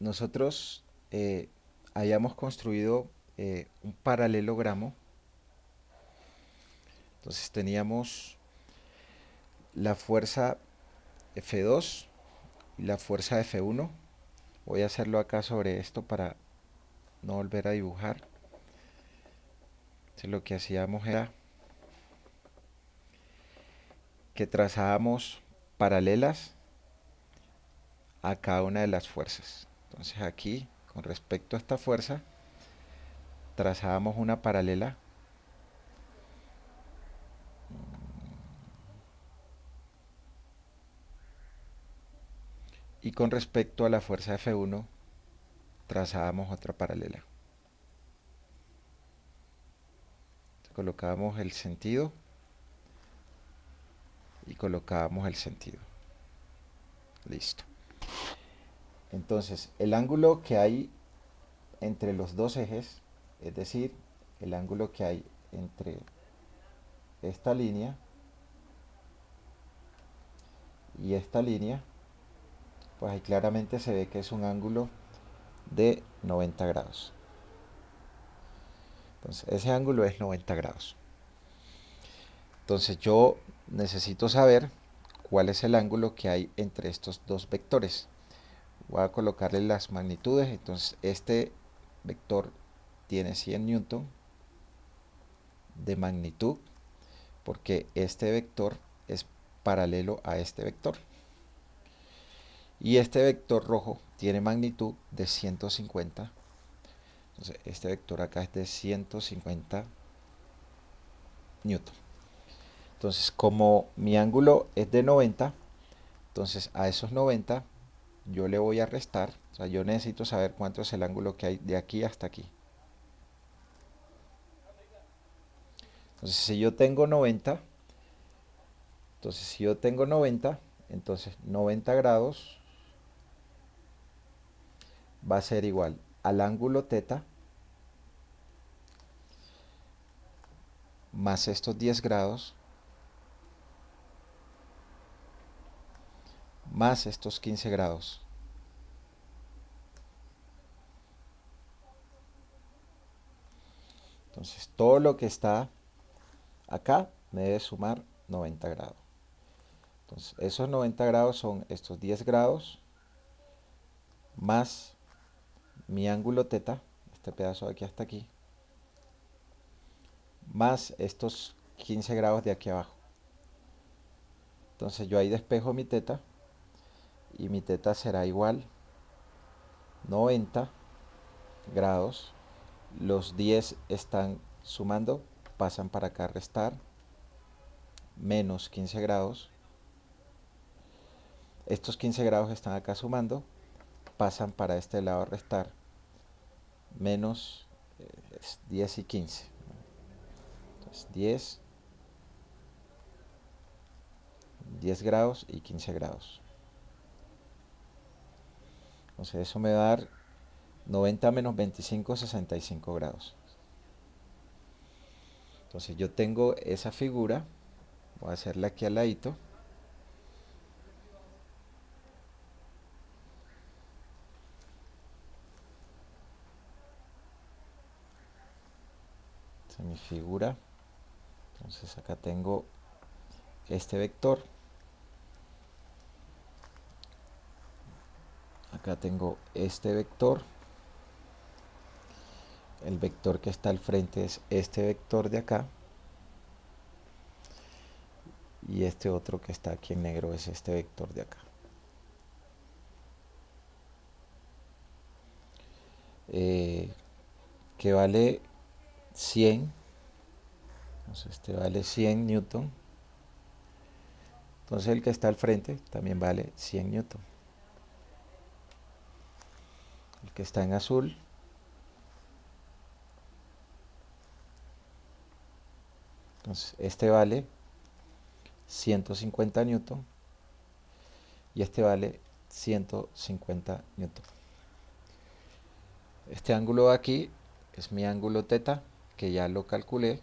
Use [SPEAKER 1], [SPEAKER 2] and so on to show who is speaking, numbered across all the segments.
[SPEAKER 1] nosotros hayamos construido un paralelogramo. Entonces teníamos la fuerza F2 y la fuerza F1. Voy a hacerlo acá sobre esto para no volver a dibujar. Entonces lo que hacíamos era que trazábamos paralelas a cada una de las fuerzas. Entonces aquí, con respecto a esta fuerza, trazábamos una paralela y con respecto a la fuerza F1 trazábamos otra paralela. Entonces, colocábamos el sentido y colocábamos el sentido. Listo. Entonces, el ángulo que hay entre los dos ejes, es decir, el ángulo que hay entre esta línea y esta línea, pues ahí claramente se ve que es un ángulo de 90 grados. Entonces, ese ángulo es 90 grados. Entonces, yo necesito saber cuál es el ángulo que hay entre estos dos vectores. Voy a colocarle las magnitudes. Entonces, este vector tiene 100 newton de magnitud porque este vector es paralelo a este vector. Y este vector rojo tiene magnitud de 150. Entonces, este vector acá es de 150 newton. Entonces, como mi ángulo es de 90, entonces a esos 90 yo le voy a restar. O sea, yo necesito saber cuánto es el ángulo que hay de aquí hasta aquí. Entonces, si yo tengo 90, entonces 90 grados va a ser igual al ángulo teta más estos 10 grados más estos 15 grados. Entonces todo lo que está acá me debe sumar 90 grados. Entonces esos 90 grados son estos 10 grados más mi ángulo teta, este pedazo de aquí hasta aquí, más estos 15 grados de aquí abajo. Entonces yo ahí despejo mi teta y mi teta será igual 90 grados. Los 10 están sumando, pasan para acá a restar, menos 15 grados. Estos 15 grados están acá sumando, pasan para este lado a restar, menos 10 y 15. Entonces 10 grados y 15 grados. Entonces eso me va a dar 90 menos 25, 65 grados. Entonces yo tengo esa figura, voy a hacerla aquí al ladito. Esta es mi figura. Entonces acá tengo este vector. Acá tengo este vector. El vector que está al frente es este vector de acá. Y este otro que está aquí en negro es este vector de acá. Que vale 100. Entonces este vale 100 newton. Entonces el que está al frente también vale 100 newton. El que está en azul entonces este vale 150 newton y este vale 150 newton. Este ángulo de aquí es mi ángulo teta, que ya lo calculé,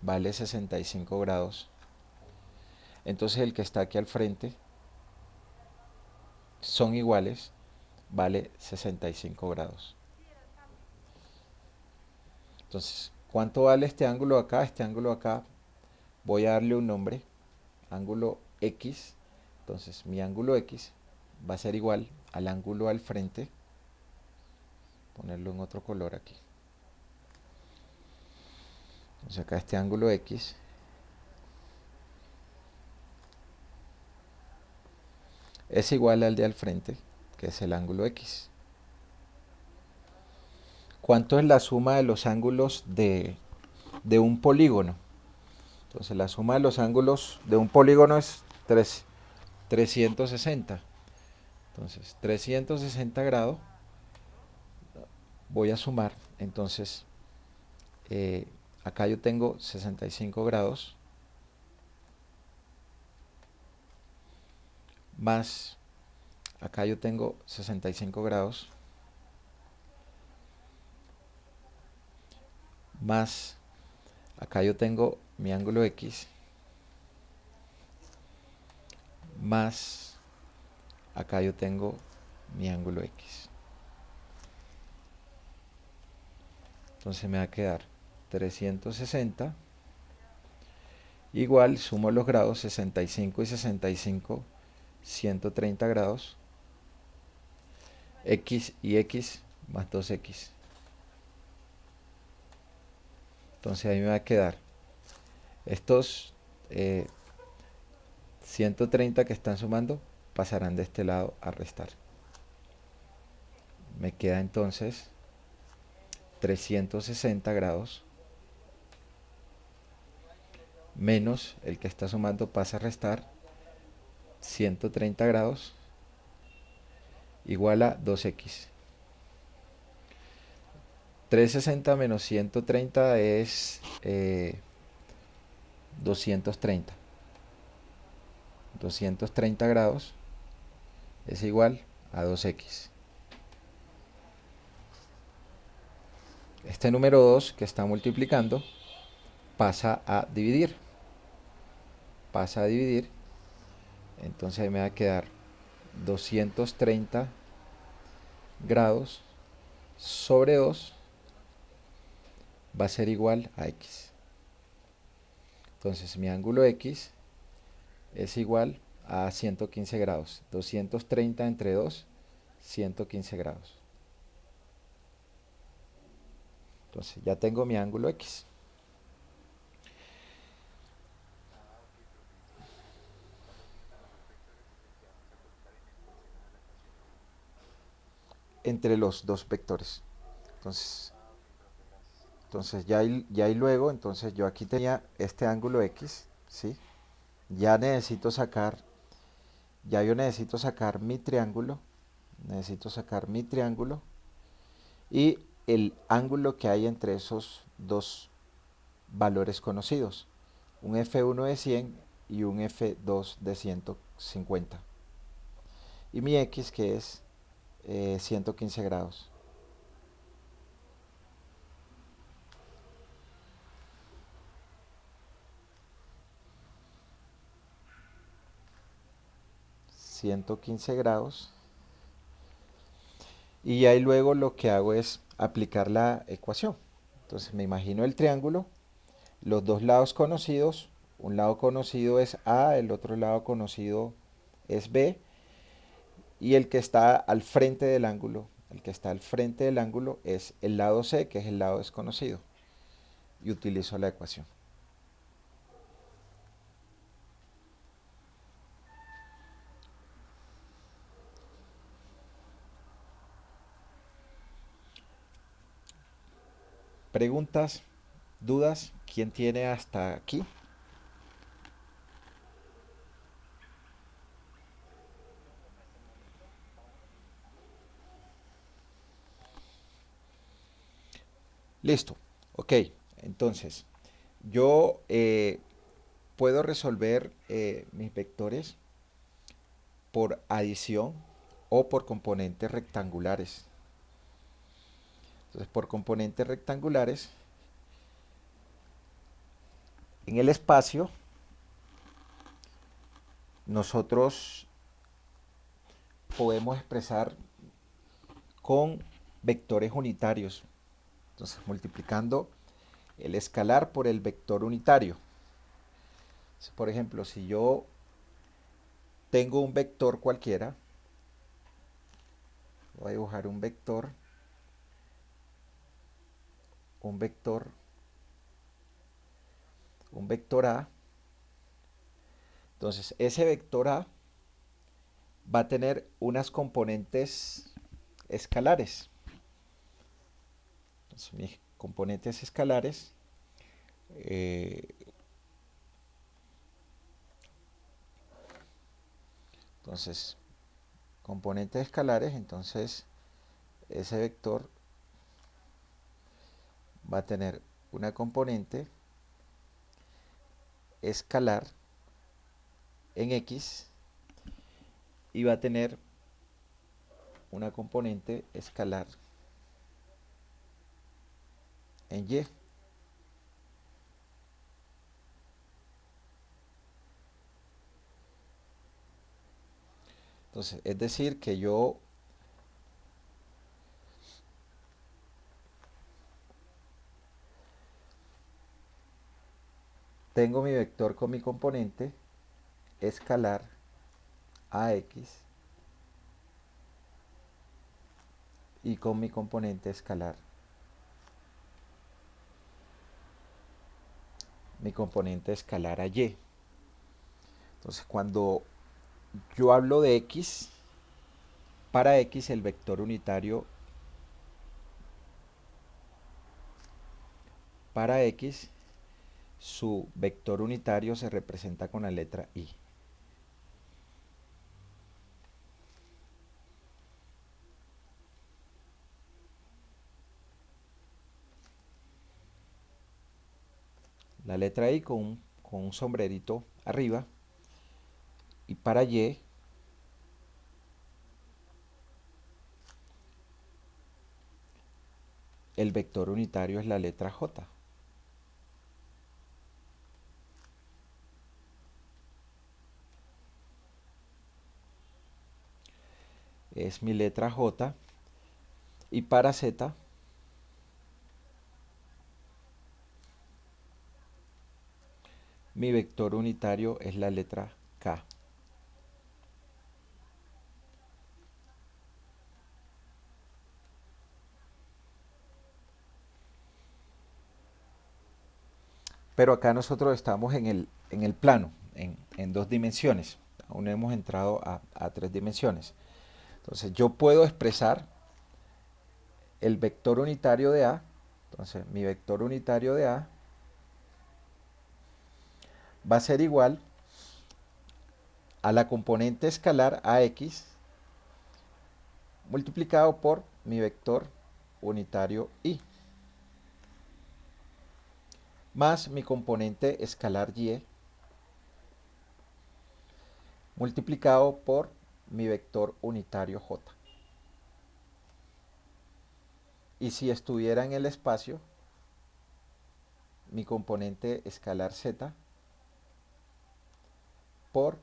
[SPEAKER 1] vale 65 grados. Entonces el que está aquí al frente son iguales, vale 65 grados. Entonces, ¿cuánto vale este ángulo acá? Este ángulo acá, voy a darle un nombre, ángulo X. Entonces, mi ángulo X va a ser igual al ángulo al frente, ponerlo en otro color aquí. Entonces, acá este ángulo X es igual al de al frente, que es el ángulo X. ¿Cuánto es la suma de los ángulos de un polígono? Entonces la suma de los ángulos de un polígono es 360. Entonces 360 grados voy a sumar. Entonces acá yo tengo 65 grados más acá yo tengo 65 grados más acá yo tengo mi ángulo X más acá yo tengo mi ángulo X. Entonces me va a quedar 360 igual, sumo los grados, 65 y 65, 130 grados, X y X más 2X. Entonces ahí me va a quedar estos 130 que están sumando pasarán de este lado a restar. Me queda entonces 360 grados menos el que está sumando pasa a restar 130 grados igual a 2X. 360 menos 130 es 230. 230 grados es igual a 2X. Este número 2 que está multiplicando pasa a dividir. Pasa a dividir. Entonces ahí me va a quedar 230 grados sobre 2 va a ser igual a X. Entonces mi ángulo X es igual a 115 grados. 230 entre 2, 115 grados. Entonces ya tengo mi ángulo X. Entre los dos vectores. Entonces ya y luego, entonces yo aquí tenía este ángulo X, ¿sí? Ya necesito sacar, ya yo necesito sacar mi triángulo y el ángulo que hay entre esos dos valores conocidos, un F1 de 100 y un F2 de 150. Y mi X que es 115 grados. $115 y ahí luego lo que hago es aplicar la ecuación. Entonces me imagino el triángulo, los dos lados conocidos, un lado conocido es A, el otro lado conocido es B, y el que está al frente del ángulo, el que está al frente del ángulo es el lado C, que es el lado desconocido, y utilizo la ecuación. Preguntas, dudas, ¿quién tiene hasta aquí? Listo, ok, entonces yo puedo resolver mis vectores por adición o por componentes rectangulares. Entonces, por componentes rectangulares, en el espacio, nosotros podemos expresar con vectores unitarios. Entonces, multiplicando el escalar por el vector unitario. Por ejemplo, si yo tengo un vector cualquiera, voy a dibujar un vector, un vector A. Entonces, ese vector A va a tener unas componentes escalares. Entonces, mis componentes escalares entonces, componentes escalares, entonces ese vector va a tener una componente escalar en X y va a tener una componente escalar en Y. Entonces, es decir que yo tengo mi vector con mi componente escalar AX y con mi componente escalar mi componente escalar a Y. Entonces, cuando yo hablo de X, para X el vector unitario para X, su vector unitario se representa con la letra I. La letra I con un sombrerito arriba. Y para Y, el vector unitario es la letra J. Es mi letra J. Y para Z, mi vector unitario es la letra K. Pero acá nosotros estamos en el plano, en dos dimensiones. Aún no hemos entrado a tres dimensiones. Entonces yo puedo expresar el vector unitario de A. Entonces mi vector unitario de A va a ser igual a la componente escalar AX multiplicado por mi vector unitario Y más mi componente escalar Y multiplicado por mi vector unitario J. Y si estuviera en el espacio, mi componente escalar Z por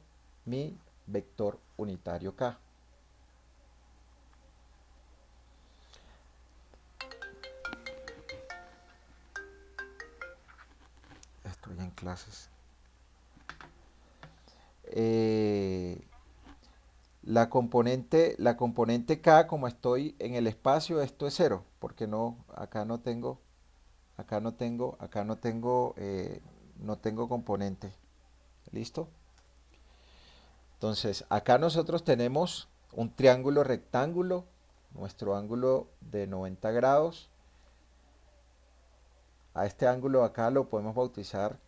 [SPEAKER 1] mi vector unitario K. Estoy en clases. La componente K, como estoy en el espacio, esto es cero, porque no, acá no tengo, no tengo componente. ¿Listo? Entonces, acá nosotros tenemos un triángulo rectángulo, nuestro ángulo de 90 grados. A este ángulo acá lo podemos bautizar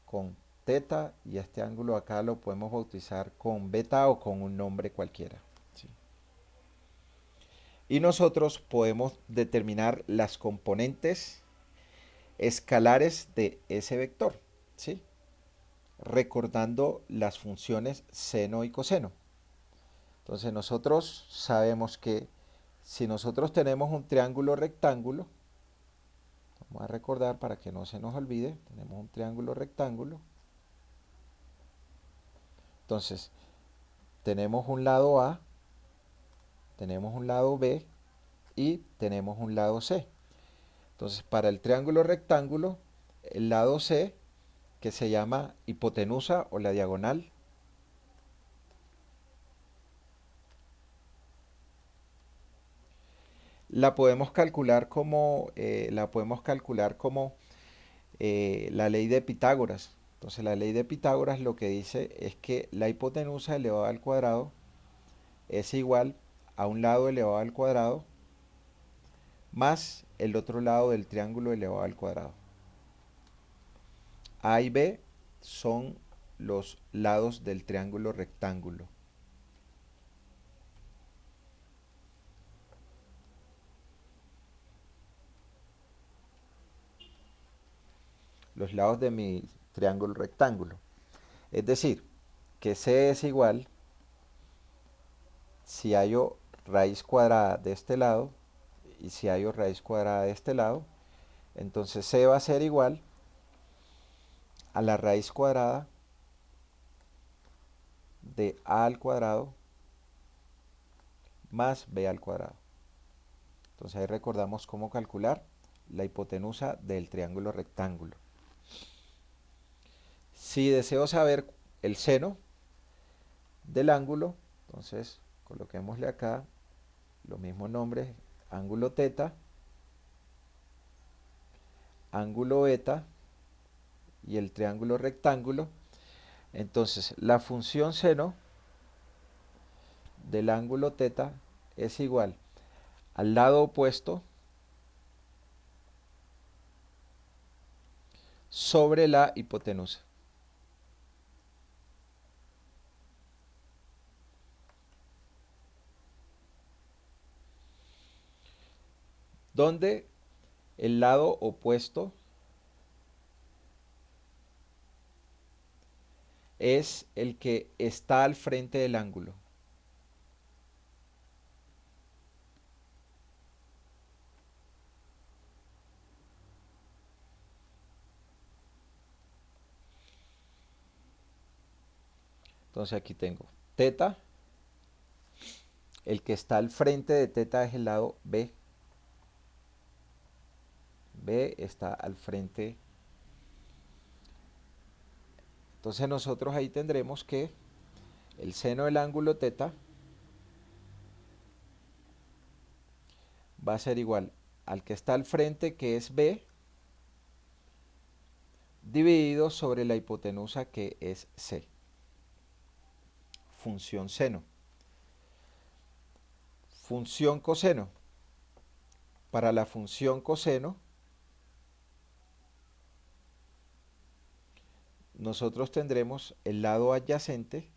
[SPEAKER 1] con teta y a este ángulo acá lo podemos bautizar con beta o con un nombre cualquiera. ¿Sí? Y nosotros podemos determinar las componentes escalares de ese vector, ¿sí? Recordando las funciones seno y coseno. Entonces nosotros sabemos que si nosotros tenemos un triángulo rectángulo, vamos a recordar para que no se nos olvide, tenemos un triángulo rectángulo. Entonces, tenemos un lado A, tenemos un lado B y tenemos un lado C. Entonces, para el triángulo rectángulo, el lado C, que se llama hipotenusa o la diagonal, la podemos calcular como, la ley de Pitágoras. Entonces, la ley de Pitágoras lo que dice es que la hipotenusa elevada al cuadrado es igual a un lado elevado al cuadrado más el otro lado del triángulo elevado al cuadrado. A y B son los lados del triángulo rectángulo. Los lados de mi triángulo rectángulo. Es decir, que C es igual, si hallo raíz cuadrada de este lado y si hallo raíz cuadrada de este lado, entonces C va a ser igual a la raíz cuadrada de A al cuadrado más B al cuadrado. Entonces ahí recordamos cómo calcular la hipotenusa del triángulo rectángulo. Si deseo saber el seno del ángulo, entonces coloquémosle acá los mismos nombres, ángulo teta, ángulo beta y el triángulo rectángulo. Entonces la función seno del ángulo teta es igual al lado opuesto sobre la hipotenusa. Donde el lado opuesto es el que está al frente del ángulo. Entonces aquí tengo teta, el que está al frente de teta es el lado B. B está al frente. Entonces nosotros ahí tendremos que el seno del ángulo teta va a ser igual al que está al frente, que es B, dividido sobre la hipotenusa, que es C. Función seno. Función coseno. Para la función coseno, nosotros tendremos el lado adyacente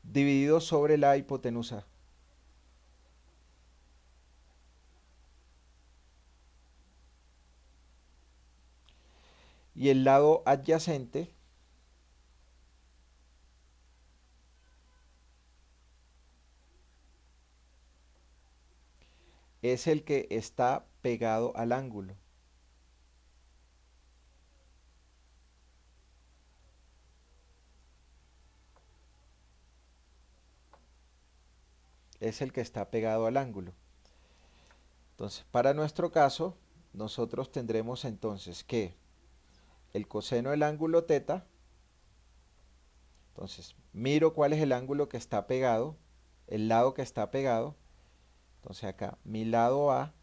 [SPEAKER 1] dividido sobre la hipotenusa. Y el lado adyacente es el que está pegado al ángulo. Es el que está pegado al ángulo. Entonces, para nuestro caso, nosotros tendremos entonces que el coseno del ángulo teta, entonces miro cuál es el ángulo que está pegado, el lado que está pegado. Entonces acá, mi lado A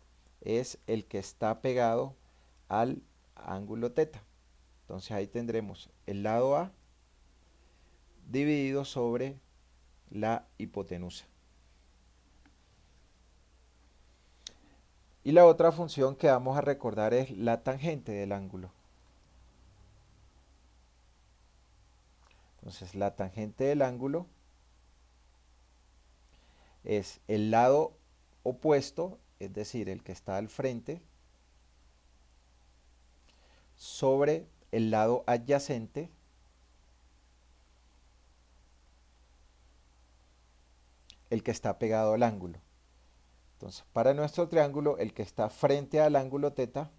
[SPEAKER 1] es el que está pegado al ángulo teta. Entonces ahí tendremos el lado A dividido sobre la hipotenusa. Y la otra función que vamos a recordar es la tangente del ángulo. Entonces la tangente del ángulo es el lado opuesto, es decir, el que está al frente, sobre el lado adyacente, el que está pegado al ángulo. Entonces, para nuestro triángulo, el que está frente al ángulo teta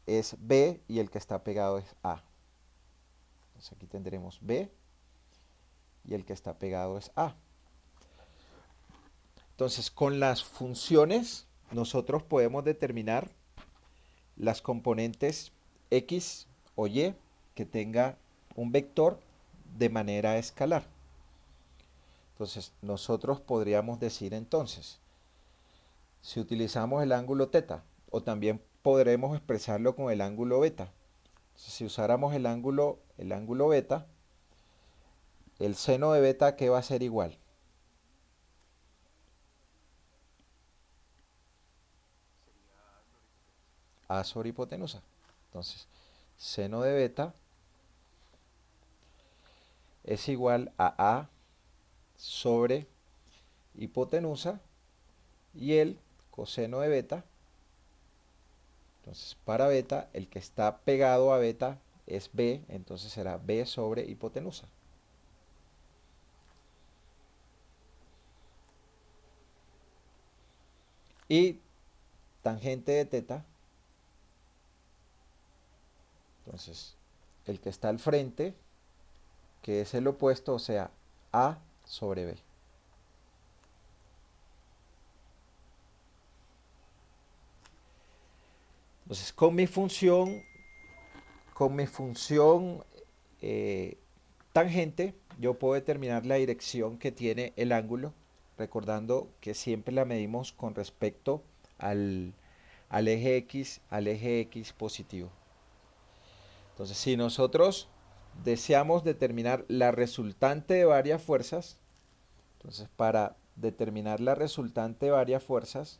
[SPEAKER 1] es B y el que está pegado es A. Entonces aquí tendremos B y el que está pegado es A. Entonces con las funciones nosotros podemos determinar las componentes X o Y que tenga un vector de manera escalar. Entonces nosotros podríamos decir entonces, si utilizamos el ángulo teta, o también podremos expresarlo con el ángulo beta. Entonces, si usáramos el ángulo beta, el seno de beta, ¿qué va a ser igual? A sobre hipotenusa. Entonces, seno de beta es igual a A sobre hipotenusa y el coseno de beta. Entonces, para beta, el que está pegado a beta es B, entonces será B sobre hipotenusa. Y tangente de teta, entonces, el que está al frente, que es el opuesto, o sea, A sobre B. Entonces, con mi función tangente, yo puedo determinar la dirección que tiene el ángulo, recordando que siempre la medimos con respecto al, al eje X positivo. Entonces, si nosotros deseamos determinar la resultante de varias fuerzas, entonces para determinar la resultante de varias fuerzas,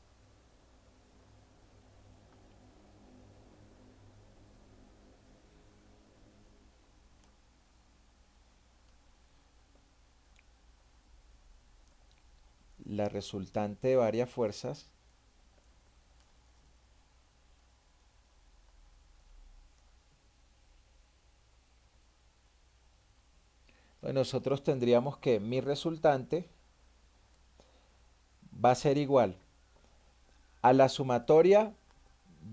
[SPEAKER 1] la resultante de varias fuerzas, nosotros tendríamos que mi resultante va a ser igual a la sumatoria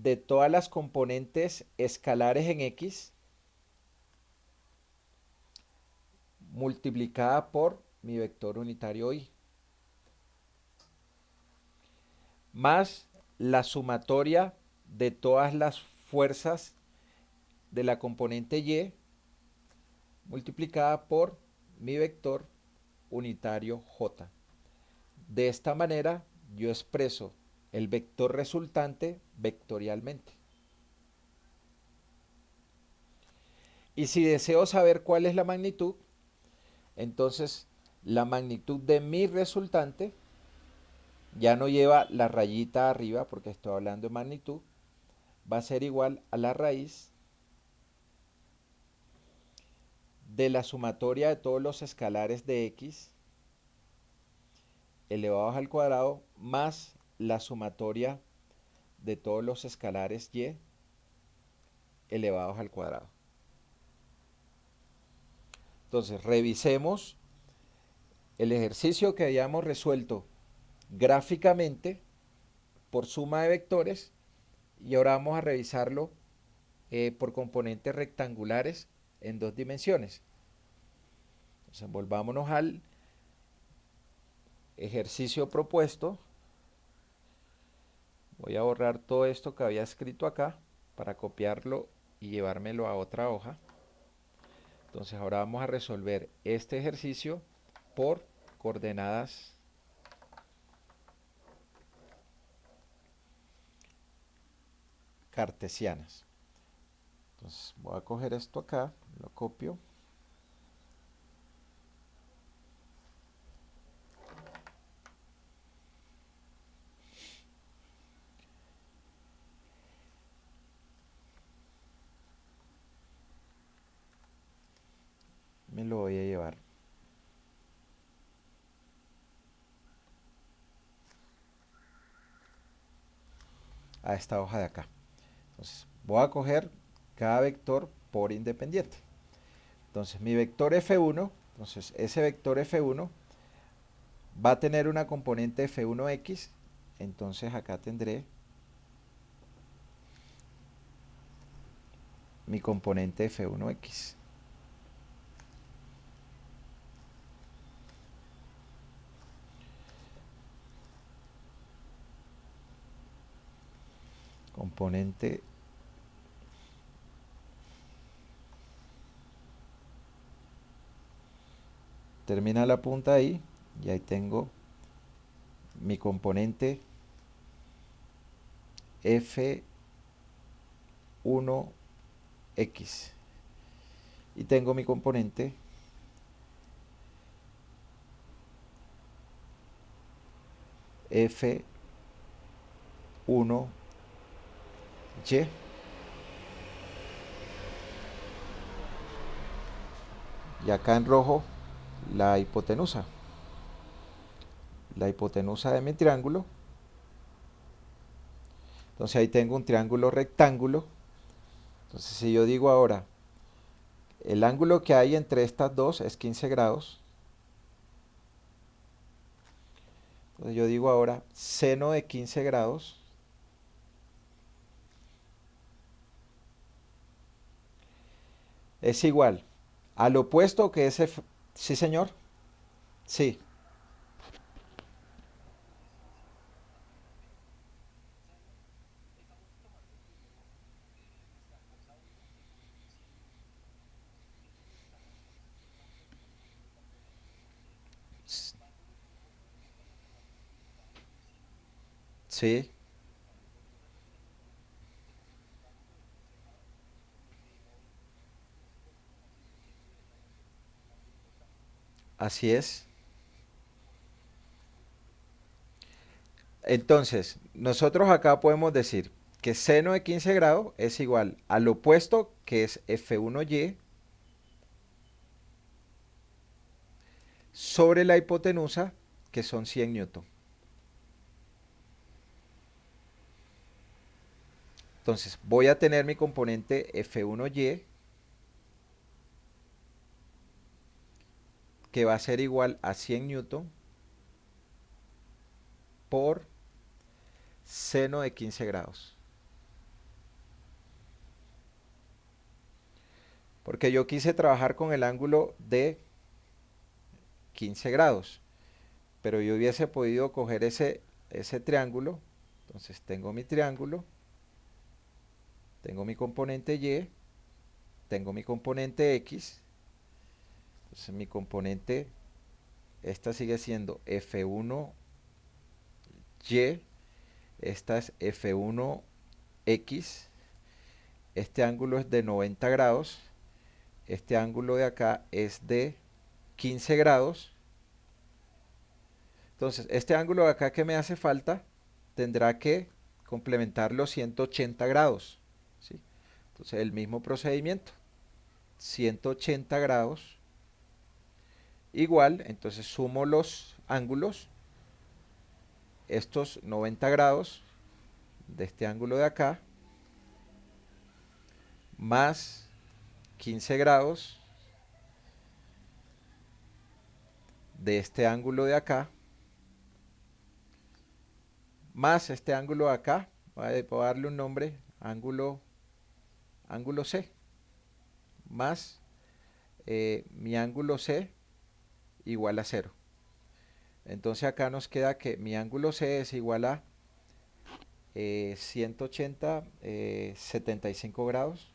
[SPEAKER 1] de todas las componentes escalares en X multiplicada por mi vector unitario Y, más la sumatoria de todas las fuerzas de la componente Y multiplicada por mi vector unitario J. De esta manera yo expreso el vector resultante vectorialmente. Y si deseo saber cuál es la magnitud, entonces la magnitud de mi resultante ya no lleva la rayita arriba porque estoy hablando de magnitud, va a ser igual a la raíz de la sumatoria de todos los escalares de X elevados al cuadrado más la sumatoria de todos los escalares Y elevados al cuadrado. Entonces, revisemos el ejercicio que habíamos resuelto gráficamente por suma de vectores y ahora vamos a revisarlo por componentes rectangulares en dos dimensiones. Entonces, volvámonos al ejercicio propuesto. Voy a borrar todo esto que había escrito acá para copiarlo y llevármelo a otra hoja. Entonces ahora vamos a resolver este ejercicio por coordenadas cartesianas. Entonces voy a coger esto acá, lo copio. Me lo voy a llevar a esta hoja de acá. Entonces voy a coger cada vector por independiente. Entonces mi vector F1, entonces ese vector F1 va a tener una componente F1X, entonces acá tendré mi componente F1X. componente termina la punta ahí y ahí tengo mi componente F1X y tengo mi componente F1Y y acá en rojo la hipotenusa. La hipotenusa de mi triángulo. Entonces ahí tengo un triángulo rectángulo. Entonces si yo digo ahora, el ángulo que hay entre estas dos es 15 grados. Entonces yo digo ahora, seno de 15 grados es igual al opuesto que es F. ¿Sí, señor? Sí, sí, así es. Entonces, nosotros acá podemos decir que seno de 15 grados es igual al opuesto que es F1Y sobre la hipotenusa que son 100 newton. Entonces, voy a tener mi componente F1Y que va a ser igual a 100 newton por seno de 15 grados. Porque yo quise trabajar con el ángulo de 15 grados, pero yo hubiese podido coger ese triángulo. Entonces tengo mi triángulo, tengo mi componente Y, tengo mi componente X. Entonces mi componente, esta sigue siendo F1Y, esta es F1X, este ángulo es de 90 grados, este ángulo de acá es de 15 grados. Entonces, este ángulo de acá que me hace falta tendrá que complementar los 180 grados, ¿sí? Entonces, el mismo procedimiento, 180 grados, igual, entonces sumo los ángulos, estos 90 grados de este ángulo de acá, más 15 grados de este ángulo de acá, más este ángulo de acá, voy a darle un nombre, ángulo C, más mi ángulo C igual a cero. Entonces acá nos queda que mi ángulo C es igual a 180, 75 grados.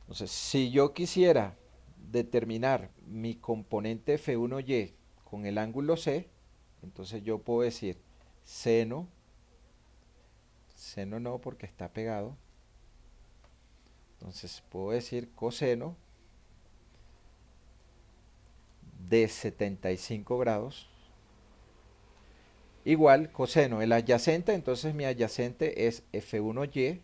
[SPEAKER 1] Entonces, si yo quisiera determinar mi componente F1Y con el ángulo C, entonces yo puedo decir seno, seno no porque está pegado, entonces puedo decir coseno de 75 grados igual coseno, el adyacente, entonces mi adyacente es F1Y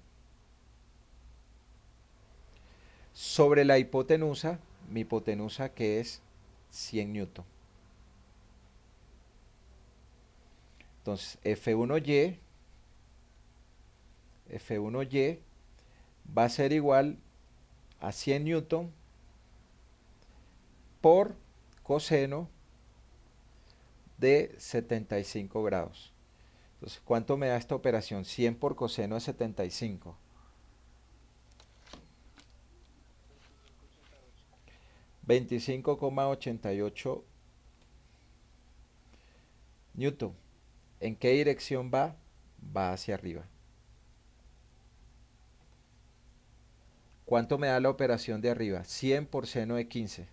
[SPEAKER 1] sobre la hipotenusa, mi hipotenusa que es 100 newton. Entonces F1Y va a ser igual a 100 newton por coseno de 75 grados. Entonces, ¿cuánto me da esta operación? 100 por coseno de 75. 25,88 newton. ¿En qué dirección va? Va hacia arriba. ¿Cuánto me da la operación de arriba? 100 por seno de 15.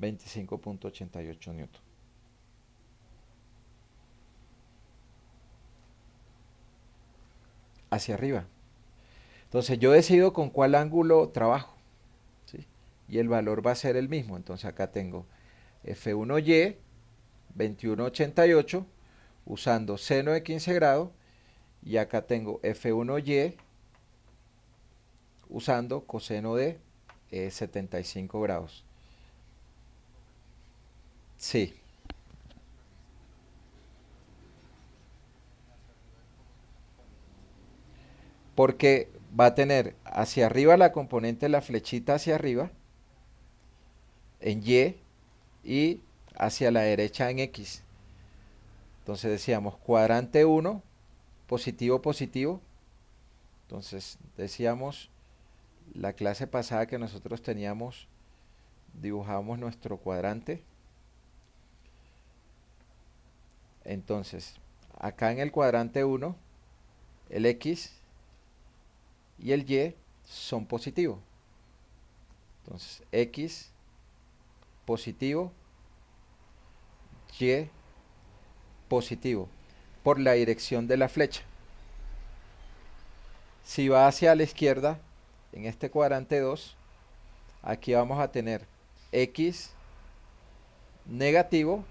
[SPEAKER 1] 25,88 newton. Hacia arriba. Entonces yo decido con cuál ángulo trabajo, ¿sí? Y el valor va a ser el mismo. Entonces acá tengo F1Y 21,88 usando seno de 15 grados. Y acá tengo F1Y usando coseno de 75 grados. Sí, porque va a tener hacia arriba la componente, la flechita hacia arriba, en Y, y hacia la derecha en X. Entonces decíamos cuadrante 1, positivo, positivo. Entonces decíamos la clase pasada que nosotros teníamos, dibujamos nuestro cuadrante. Entonces, acá en el cuadrante 1, el X y el Y son positivos. Entonces, X positivo, Y positivo, por la dirección de la flecha. Si va hacia la izquierda, en este cuadrante 2, aquí vamos a tener X negativo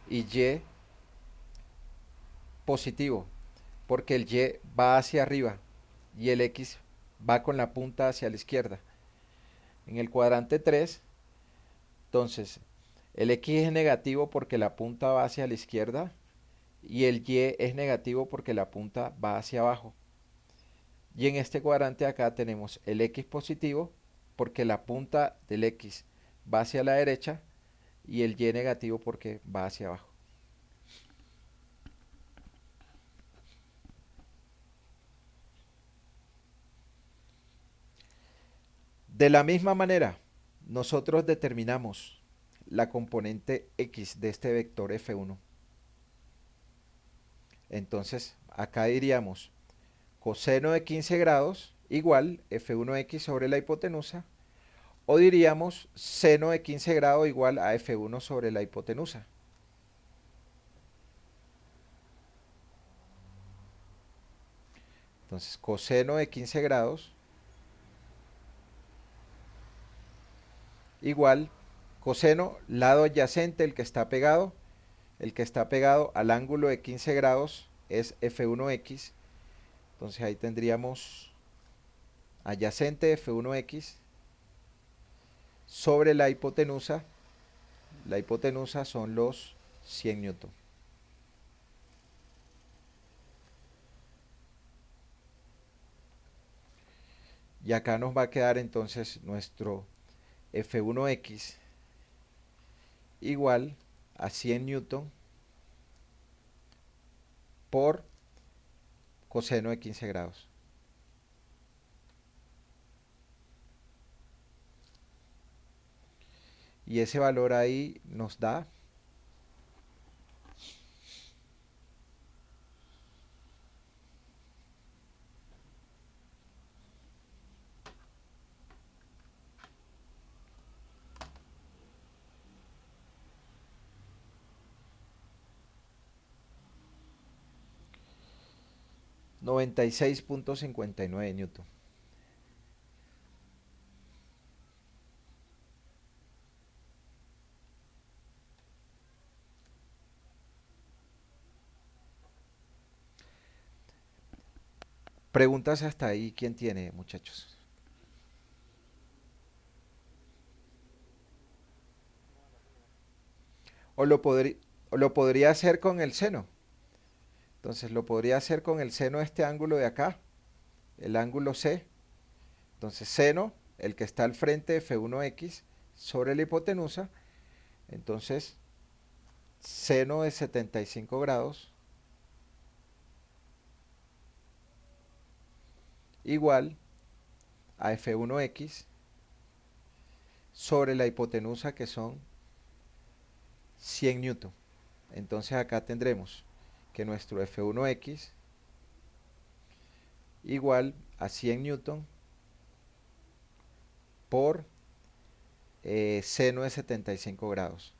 [SPEAKER 1] y Y positivo, porque el Y va hacia arriba y el X va con la punta hacia la izquierda. En el cuadrante 3, entonces, el X es negativo porque la punta va hacia la izquierda y el Y es negativo porque la punta va hacia abajo. Y en este cuadrante acá tenemos el X positivo porque la punta del X va hacia la derecha y el Y negativo porque va hacia abajo. De la misma manera, nosotros determinamos la componente X de este vector F1. Entonces, acá diríamos coseno de 15 grados igual F1X sobre la hipotenusa, o diríamos seno de 15 grados igual a F1 sobre la hipotenusa. Entonces, coseno de 15 grados igual coseno, lado adyacente, el que está pegado al ángulo de 15 grados es F1X. Entonces ahí tendríamos adyacente F1X sobre la hipotenusa. La hipotenusa son los 100 newton. Y acá nos va a quedar entonces nuestro F1X igual a 100 newton por coseno de 15 grados. Y ese valor ahí nos da 96,59 newton. Preguntas hasta ahí, ¿quién tiene, muchachos? O lo, o lo podría hacer con el seno. Entonces lo podría hacer con el seno de este ángulo de acá, el ángulo C. Entonces seno, el que está al frente de F1X sobre la hipotenusa. Entonces seno de 75 grados igual a F1X sobre la hipotenusa, que son 100 newton. Entonces acá tendremos que nuestro F1X igual a 100 newton por seno de 75 grados.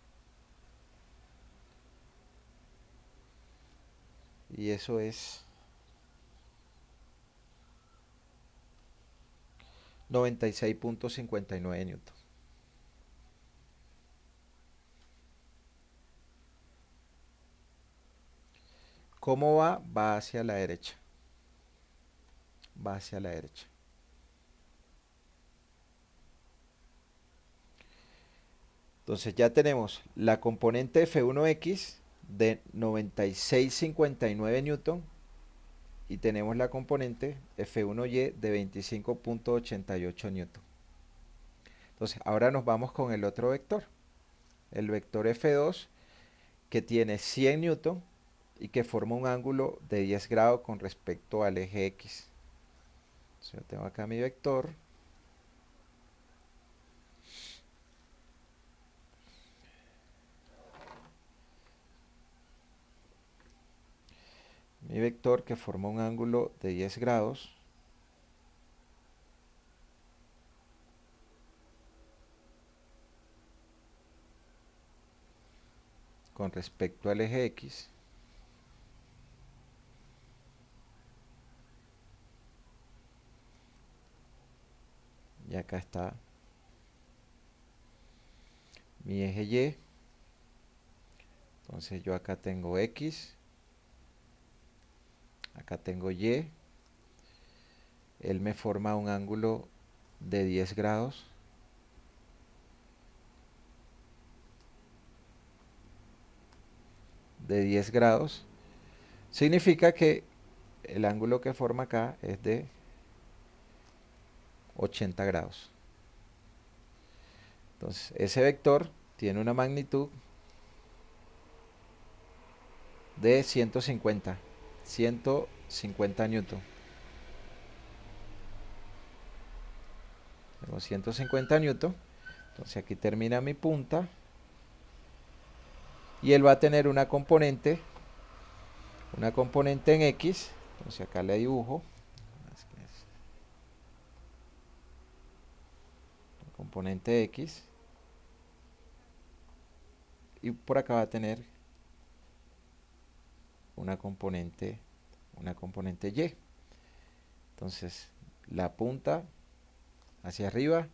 [SPEAKER 1] Y eso es 96.59 newton. ¿Cómo va? Va hacia la derecha. Va hacia la derecha. Entonces ya tenemos la componente F1X de 96.59 newton y tenemos la componente F1Y de 25.88 newton. Entonces ahora nos vamos con el otro vector, el vector F2, que tiene 100 newton y que forma un ángulo de 10 grados con respecto al eje X. Entonces yo tengo acá mi vector. Mi vector que forma un ángulo de 10 grados con respecto al eje X. Y acá está mi eje Y. Entonces yo acá tengo X, acá tengo Y. Él me forma un ángulo de 10 grados. De 10 grados. Significa que el ángulo que forma acá es de 80 grados. Entonces, ese vector tiene una magnitud de 150 newton. Tengo 150 newton. Entonces aquí termina mi punta. Y él va a tener una componente en X. Entonces acá le dibujo. Componente X. Y por acá va a tener una componente Y. Entonces, la punta hacia arriba,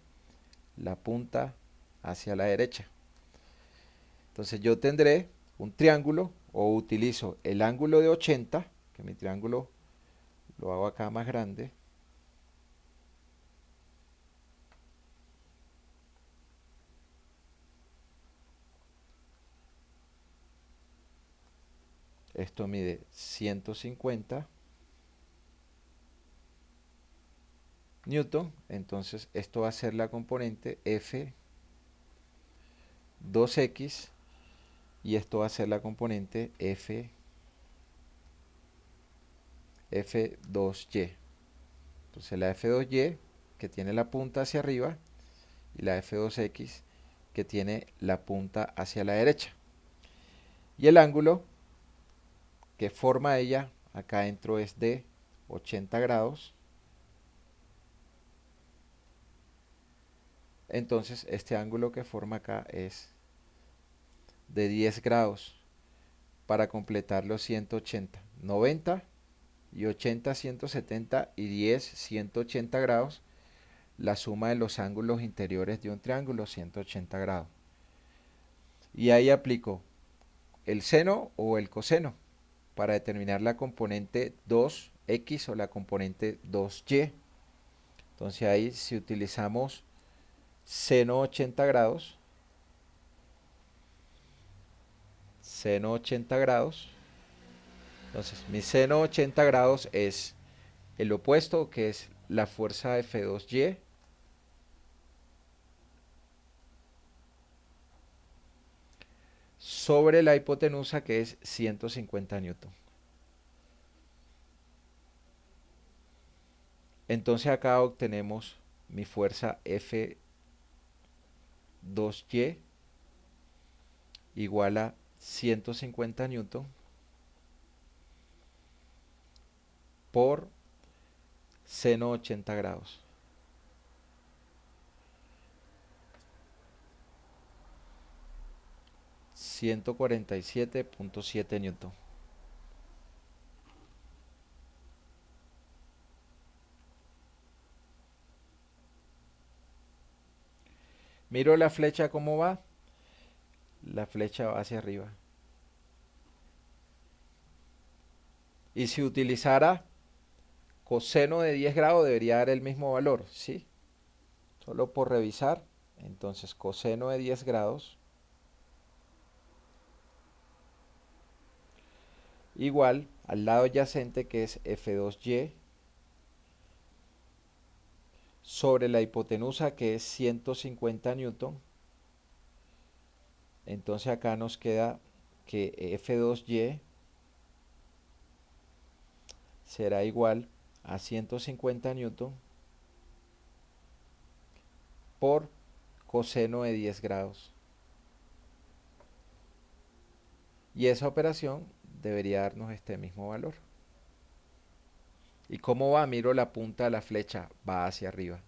[SPEAKER 1] la punta hacia la derecha. Entonces yo tendré un triángulo, o utilizo el ángulo de 80, que mi triángulo lo hago acá más grande. Esto mide 150 newton. Entonces esto va a ser la componente F2X y esto va a ser la componente F2Y. Entonces la F2Y que tiene la punta hacia arriba y la F2X que tiene la punta hacia la derecha. Y el ángulo que forma ella acá dentro es de 80 grados. Entonces este ángulo que forma acá es de 10 grados para completar los 180. 90 y 80, 170 y 10, 180 grados. La suma de los ángulos interiores de un triángulo, 180 grados. Y ahí aplico el seno o el coseno para determinar la componente 2x o la componente 2y. Entonces ahí si utilizamos seno 80 grados, entonces mi seno 80 grados es el opuesto, que es la fuerza F2Y, sobre la hipotenusa, que es 150 newton. Entonces acá obtenemos mi fuerza F2Y igual a 150 newton por seno 80 grados. (147.7 newton). Miro la flecha cómo va. La flecha va hacia arriba. Y si utilizara coseno de 10 grados debería dar el mismo valor, ¿sí? Solo por revisar. Entonces coseno de 10 grados igual al lado adyacente, que es F2Y, sobre la hipotenusa, que es 150 newton. Entonces acá nos queda que F2Y será igual a 150 newton por coseno de 10 grados. Y esa operación debería darnos este mismo valor. ¿Y cómo va? Miro la punta de la flecha, va hacia arriba.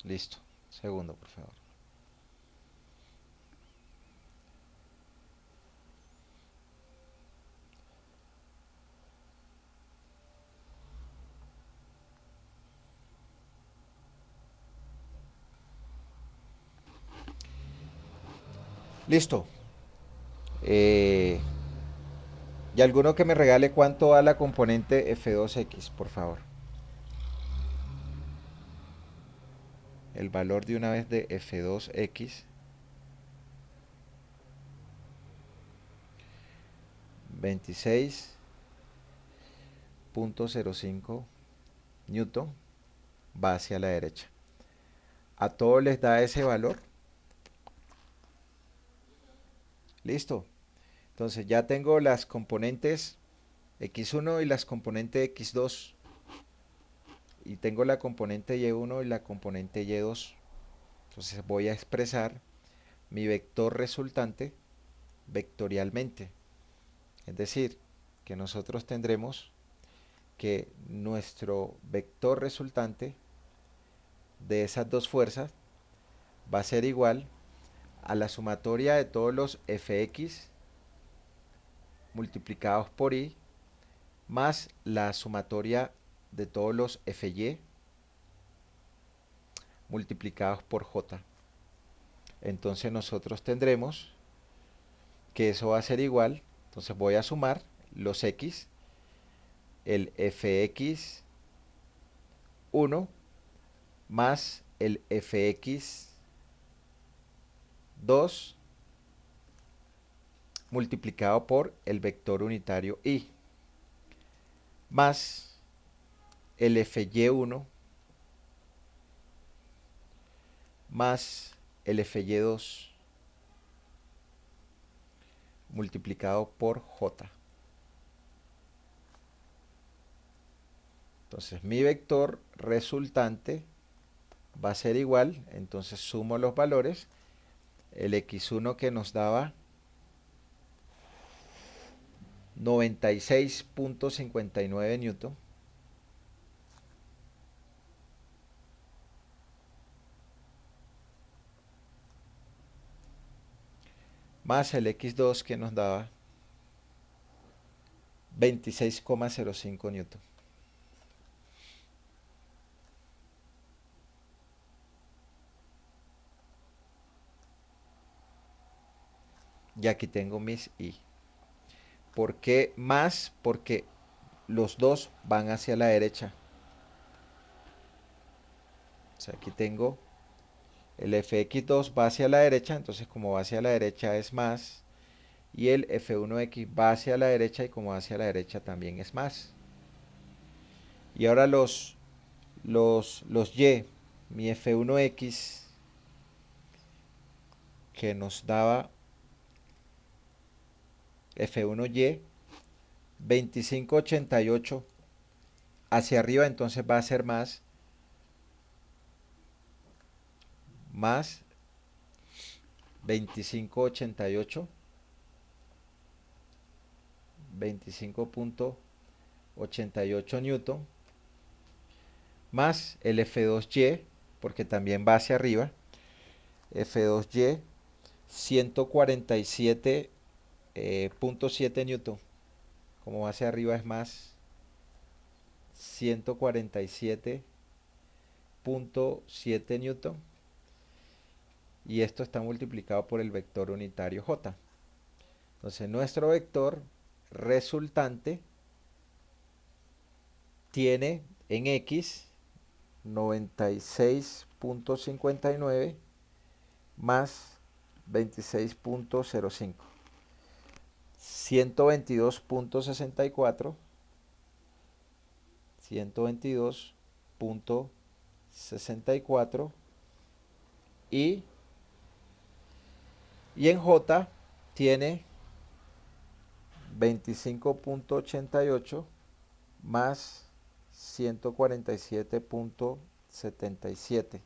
[SPEAKER 1] Listo. Segundo, por favor. Listo. Y alguno que me regale cuánto va la componente F2X, por favor. El valor de una vez de F2X. 26.05 newton va hacia la derecha. A todos les da ese valor. Listo. Entonces ya tengo las componentes X1 y las componentes X2. Y tengo la componente Y1 y la componente Y2. Entonces voy a expresar mi vector resultante vectorialmente. Es decir, que nosotros tendremos que nuestro vector resultante de esas dos fuerzas va a ser igual a la sumatoria de todos los Fx multiplicados por y más la sumatoria de todos los Fy multiplicados por j. Entonces nosotros tendremos que eso va a ser igual, entonces voy a sumar los x, el Fx1 más el Fx2 multiplicado por el vector unitario y, más el Fy1 más el Fy2 multiplicado por j. Entonces mi vector resultante va a ser igual, entonces sumo los valores, el x1 que nos daba 96.59 newton, más el x2 que nos daba 26,05 newton. Y aquí tengo mis i. ¿Por qué más? Porque los dos van hacia la derecha. O sea, aquí tengo el fx2 va hacia la derecha, entonces como va hacia la derecha es más. Y el f1x va hacia la derecha y como va hacia la derecha también es más. Y ahora los y, mi f1x que nos daba F1Y 2588 hacia arriba, entonces va a ser más 2588, 25.88 newton, más el F2Y, porque también va hacia arriba, F2Y 147.7 newton, como va hacia arriba es más 147.7 newton, y esto está multiplicado por el vector unitario J. Entonces nuestro vector resultante tiene en X 96.59 más 26.05, 122.64, 122.64, y en J tiene 25.88 más 147.77.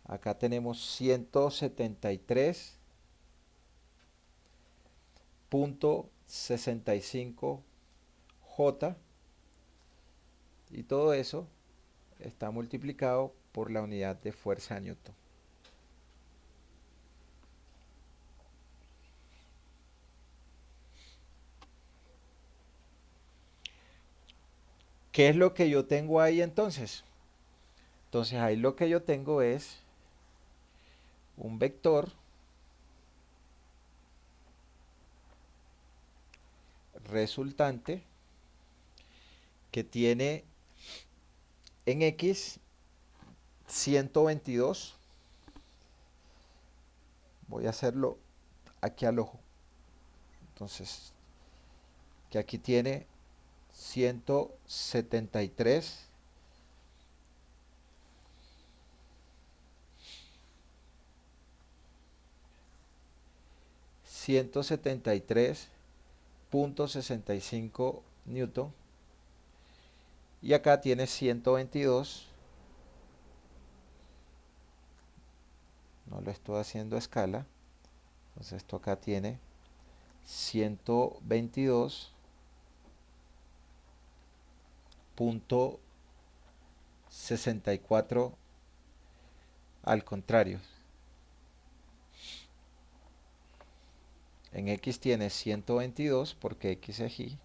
[SPEAKER 1] Acá tenemos 173.65 J, y todo eso está multiplicado por la unidad de fuerza Newton. ¿Qué es lo que yo tengo ahí entonces? Entonces ahí lo que yo tengo es un vector resultante que tiene en X 122. Voy a hacerlo aquí al ojo. Entonces, que aquí tiene 173. 173.65 newton, y acá tiene 122. No lo estoy haciendo a escala, entonces esto acá tiene 122.64 al contrario. En X tiene 122 porque X es Y.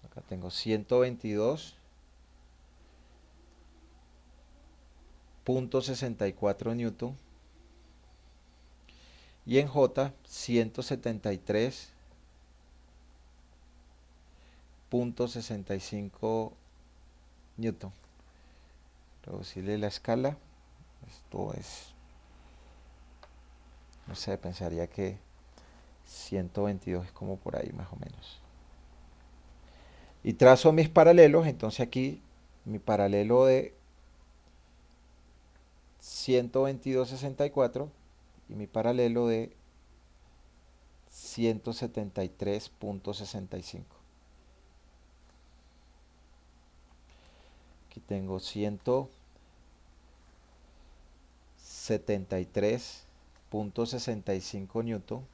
[SPEAKER 1] Acá tengo 122.64 newton, y en J 173.65 newton. Reducirle la escala. Esto es, no sé, pensaría que 122 es como por ahí más o menos. Y trazo mis paralelos, entonces aquí mi paralelo de 122.64 y mi paralelo de 173.65. Aquí tengo 173.65 newton,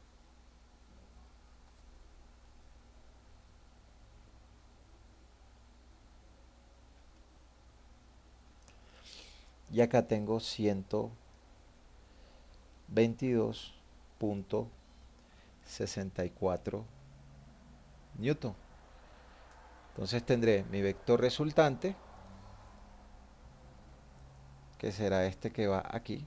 [SPEAKER 1] y acá tengo 122.64 newton. Entonces tendré mi vector resultante, que será este que va aquí,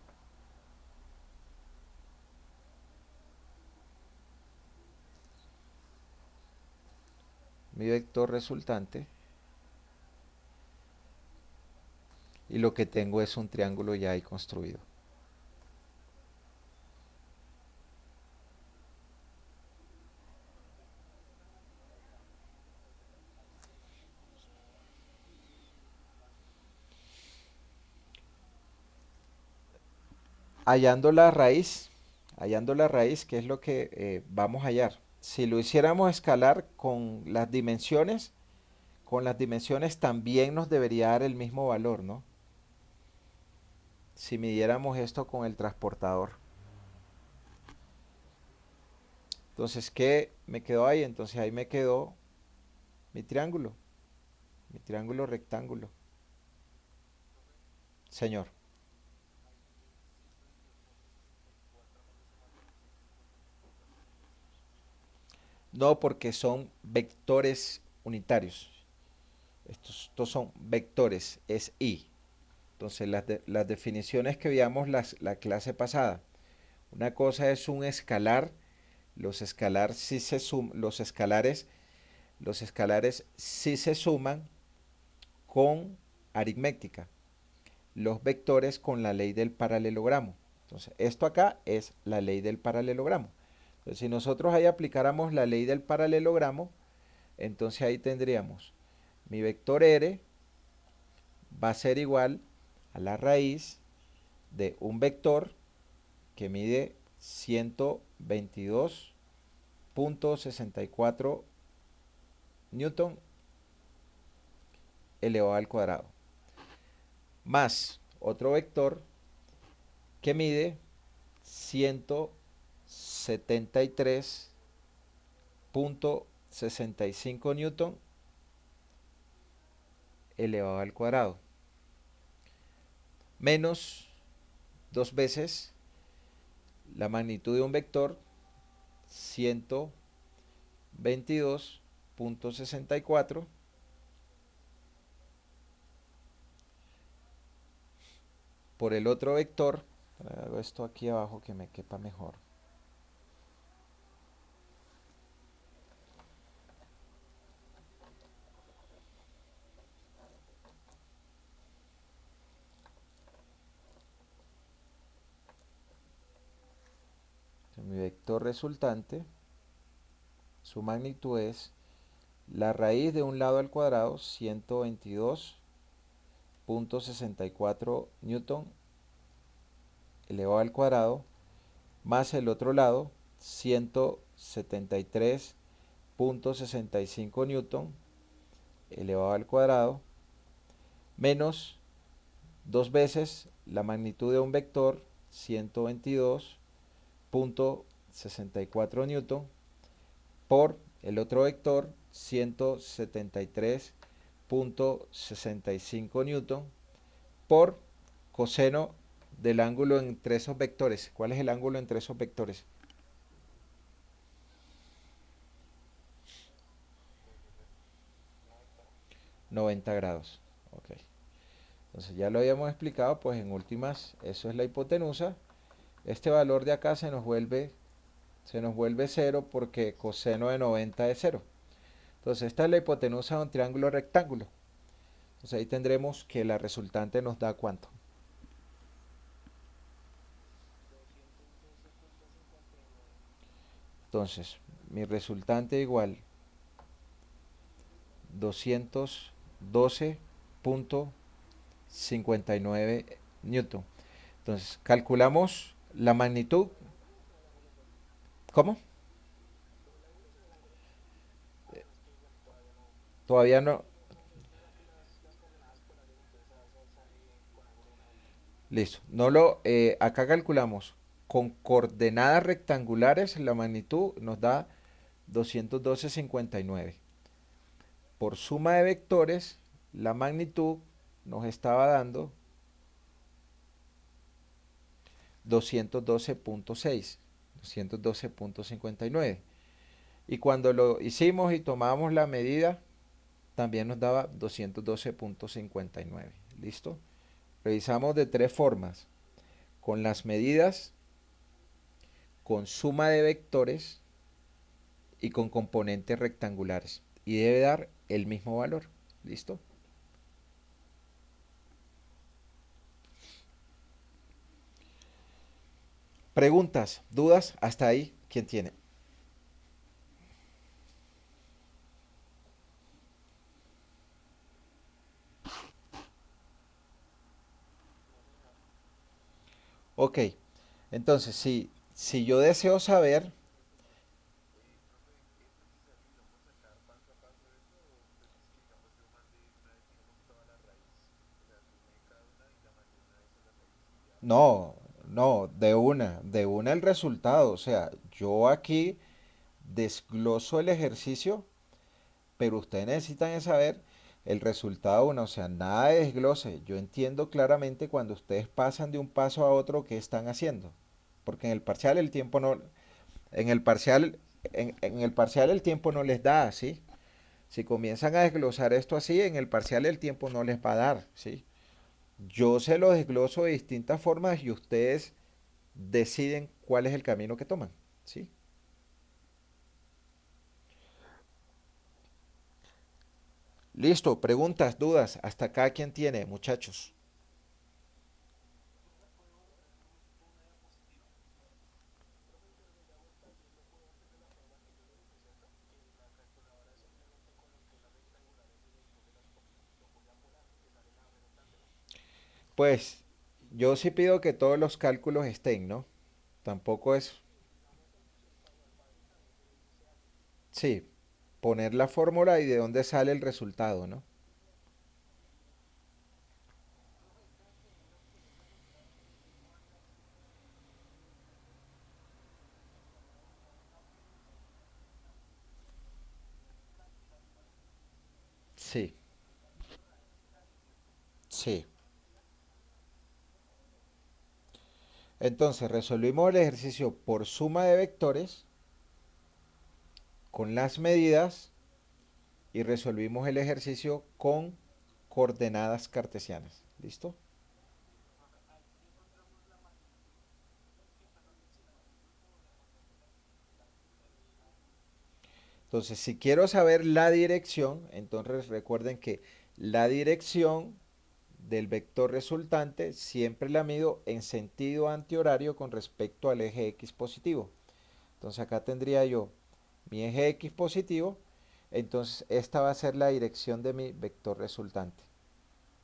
[SPEAKER 1] mi vector resultante, y lo que tengo es un triángulo ya ahí construido. hallando la raíz, ¿qué es lo que vamos a hallar? Si lo hiciéramos escalar con las dimensiones también nos debería dar el mismo valor, ¿no? Si midiéramos esto con el transportador. Entonces, ¿qué me quedó ahí? Entonces ahí me quedó mi triángulo rectángulo. Señor. No, porque son vectores unitarios. Estos son vectores, es I. Entonces, las definiciones que veíamos la clase pasada. Una cosa es un escalar. Los escalar sí se sum, los escalares sí se suman con aritmética. Los vectores con la ley del paralelogramo. Entonces, esto acá es la ley del paralelogramo. Entonces, si nosotros ahí aplicáramos la ley del paralelogramo, entonces ahí tendríamos mi vector R va a ser igual a la raíz de un vector que mide 122.64 newton elevado al cuadrado, más otro vector que mide 173.65 newton elevado al cuadrado, menos dos veces la magnitud de un vector 122.64 por el otro vector. Hago esto aquí abajo que me quepa mejor. Mi vector resultante, su magnitud es la raíz de un lado al cuadrado, 122.64 newton elevado al cuadrado, más el otro lado, 173.65 newton elevado al cuadrado, menos dos veces la magnitud de un vector, 122.64 newton, por el otro vector, 173.65 newton, por coseno del ángulo entre esos vectores. ¿Cuál es el ángulo entre esos vectores? 90 grados. Ok. Entonces ya lo habíamos explicado, pues en últimas, eso es la hipotenusa. Este valor de acá se nos vuelve cero porque coseno de 90 es cero. Entonces esta es la hipotenusa de un triángulo rectángulo. Entonces ahí tendremos que la resultante nos da ¿cuánto? Entonces, mi resultante igual 212.59 newton. Entonces, calculamos la magnitud. ¿Cómo? Todavía no. Listo. Acá calculamos con coordenadas rectangulares la magnitud nos da 212.59. Por suma de vectores, la magnitud nos estaba dando 212.6, 212.59. Y cuando lo hicimos y tomamos la medida, también nos daba 212.59. ¿Listo? Revisamos de tres formas. Con las medidas, con suma de vectores y con componentes rectangulares. Y debe dar el mismo valor. ¿Listo? Preguntas, dudas, hasta ahí, ¿quién tiene? Ok, Entonces, si yo deseo saber, no, no, de una el resultado. O sea, yo aquí desgloso el ejercicio, pero ustedes necesitan es saber el resultado de una, o sea, nada de desglose. Yo entiendo claramente cuando ustedes pasan de un paso a otro qué están haciendo, porque en el parcial el tiempo no, en el parcial, en el parcial el tiempo no les da, ¿sí? Si comienzan a desglosar esto así, en el parcial el tiempo no les va a dar, ¿sí? Yo se lo desgloso de distintas formas y ustedes deciden cuál es el camino que toman, ¿sí? Listo, preguntas, dudas, hasta acá quién tiene, muchachos. Pues yo sí pido que todos los cálculos estén, ¿no? Tampoco es, sí, poner la fórmula y de dónde sale el resultado, ¿no? Sí, sí. Entonces resolvimos el ejercicio por suma de vectores con las medidas y resolvimos el ejercicio con coordenadas cartesianas. ¿Listo? Entonces, si quiero saber la dirección, entonces recuerden que la dirección del vector resultante siempre la mido en sentido antihorario con respecto al eje X positivo. Entonces acá tendría yo mi eje X positivo, entonces esta va a ser la dirección de mi vector resultante.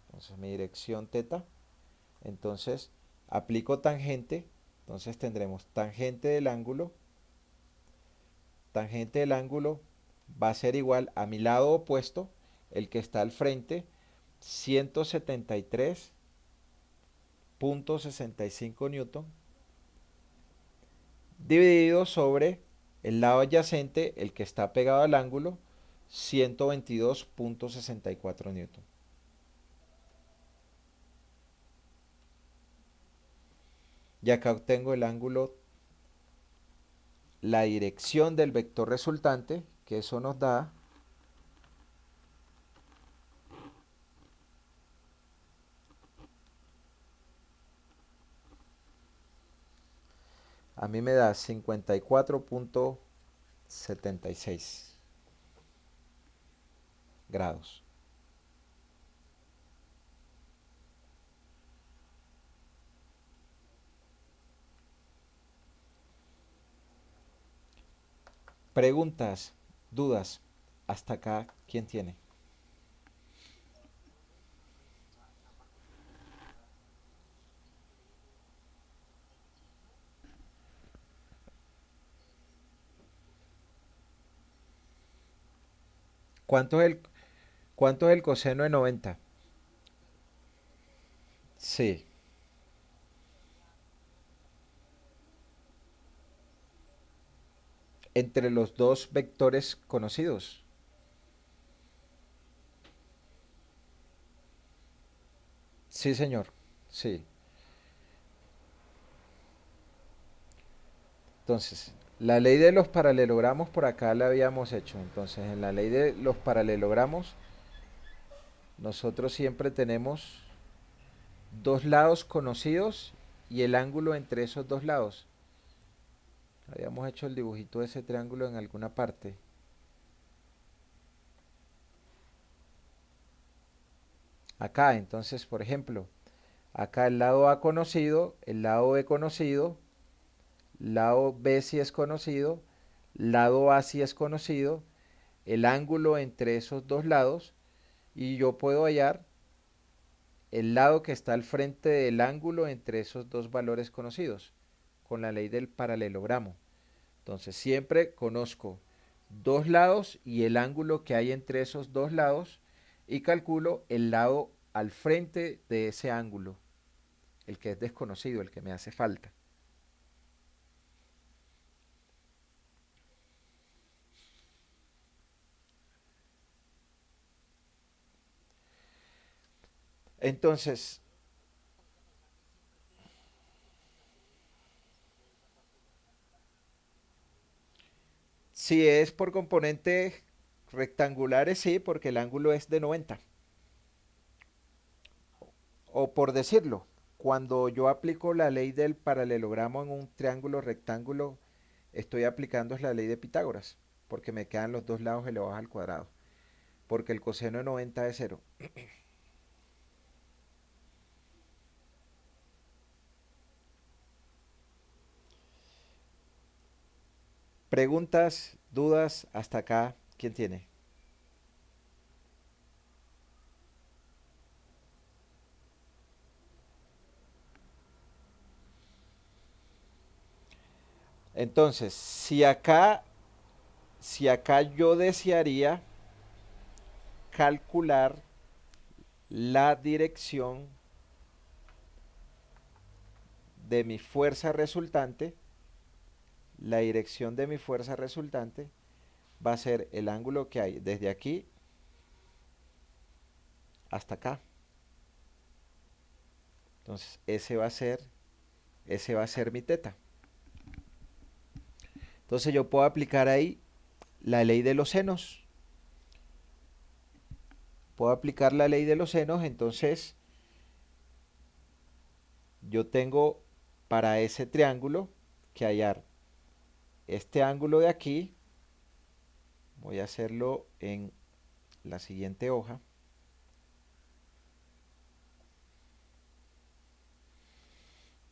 [SPEAKER 1] Entonces mi dirección teta, entonces aplico tangente, entonces tendremos tangente del ángulo va a ser igual a mi lado opuesto, el que está al frente, 173.65 newton, dividido sobre el lado adyacente, el que está pegado al ángulo, 122.64 newton. Y acá obtengo el ángulo, la dirección del vector resultante, que eso nos da, a mí me da 54.76 grados. Preguntas, dudas, hasta acá, ¿quién tiene? ¿Cuánto es el coseno de 90? Sí, entre los dos vectores conocidos. Sí, señor. Sí. Entonces, la ley de los paralelogramos por acá la habíamos hecho. Entonces, en la ley de los paralelogramos, nosotros siempre tenemos dos lados conocidos y el ángulo entre esos dos lados. Habíamos hecho el dibujito de ese triángulo en alguna parte. Acá, entonces, por ejemplo, acá el lado A conocido, el lado B conocido, lado B si es conocido, lado A si es conocido, el ángulo entre esos dos lados y yo puedo hallar el lado que está al frente del ángulo entre esos dos valores conocidos. con la ley del paralelogramo. Entonces siempre conozco dos lados y el ángulo que hay entre esos dos lados y calculo el lado al frente de ese ángulo, el que es desconocido, el que me hace falta. Entonces, si es por componentes rectangulares, sí, porque el ángulo es de 90. O por decirlo, cuando yo aplico la ley del paralelogramo en un triángulo rectángulo, estoy aplicando la ley de Pitágoras, porque me quedan los dos lados elevados al cuadrado, porque el coseno de 90 es cero. Preguntas, dudas, hasta acá, ¿quién tiene? Entonces, si acá yo desearía calcular la dirección de mi fuerza resultante, la dirección de mi fuerza resultante va a ser el ángulo que hay desde aquí hasta acá. Entonces, ese va a ser mi teta. Entonces yo puedo aplicar ahí la ley de los senos. Puedo aplicar la ley de los senos, entonces yo tengo para ese triángulo que hallar este ángulo de aquí. Voy a hacerlo en la siguiente hoja.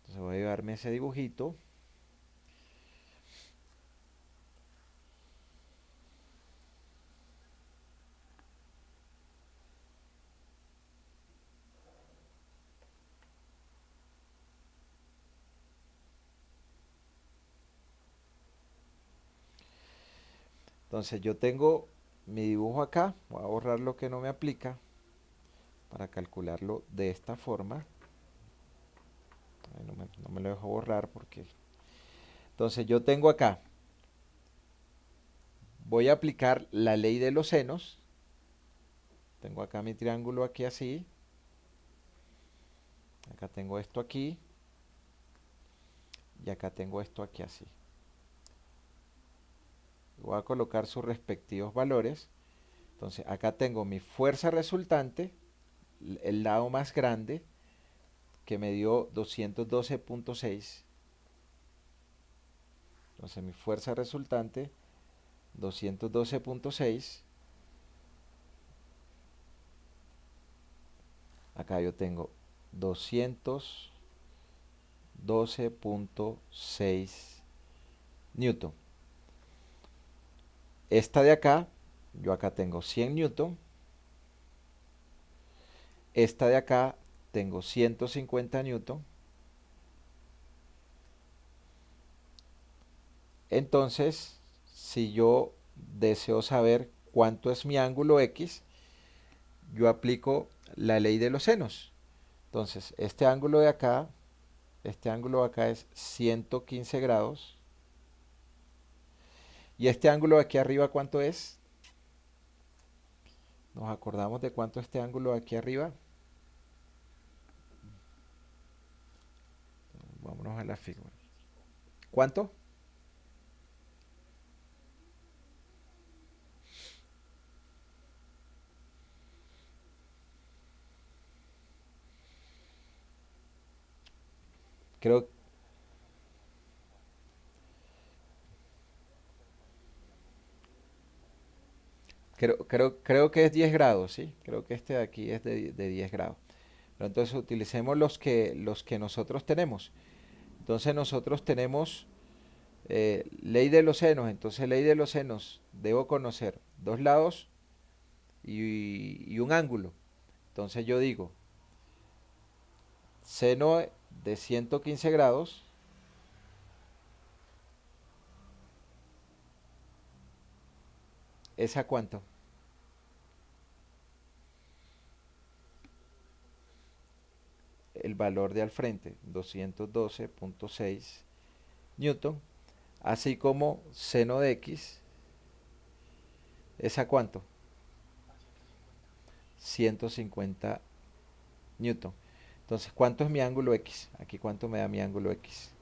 [SPEAKER 1] Entonces voy a llevarme ese dibujito. Entonces yo tengo mi dibujo acá. Voy a borrar lo que no me aplica para calcularlo de esta forma. No me lo dejo borrar porque... Entonces yo tengo acá, voy a aplicar la ley de los senos. Tengo acá mi triángulo aquí así. Acá tengo esto aquí. Y acá tengo esto aquí así. Voy a colocar sus respectivos valores. Entonces acá tengo mi fuerza resultante, el lado más grande, que me dio 212.6. Entonces mi fuerza resultante, 212.6. Acá yo tengo 212.6 newton. Esta de acá, yo acá tengo 100 newton. Esta de acá tengo 150 newton. Entonces, si yo deseo saber cuánto es mi ángulo X, yo aplico la ley de los senos. Entonces, este ángulo de acá es 115 grados. ¿Y este ángulo de aquí arriba cuánto es? ¿Nos acordamos de cuánto es este ángulo de aquí arriba? Vámonos a la figura. ¿Cuánto? Creo, creo que es 10 grados, ¿sí? Creo que este de aquí es de 10 grados. Pero entonces utilicemos los que nosotros tenemos. Entonces nosotros tenemos ley de los senos. Entonces ley de los senos, debo conocer dos lados y un ángulo. Entonces yo digo, seno de 115 grados ¿Es a cuánto? El valor de al frente, 212.6 newton, así como seno de x, ¿es a cuánto? 150 newton. Entonces, ¿cuánto es mi ángulo x? Aquí, ¿cuánto me da mi ángulo x?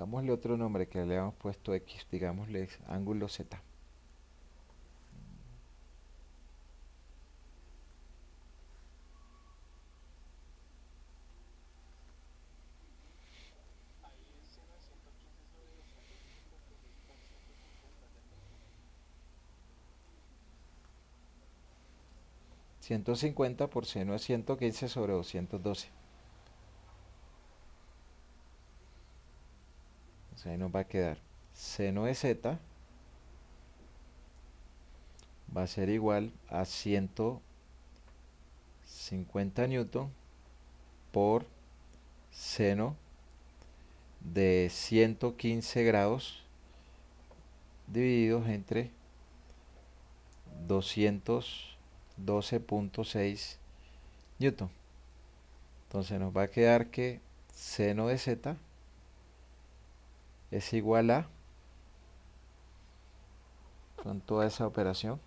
[SPEAKER 1] Pongámosle otro nombre que le hemos puesto x, digámosle ángulo z. 150 por seno de 115 sobre 212. Entonces ahí nos va a quedar seno de z va a ser igual a 150 newton por seno de 115 grados divididos entre 212.6 newton. Entonces nos va a quedar que seno de z es igual a, con toda esa operación,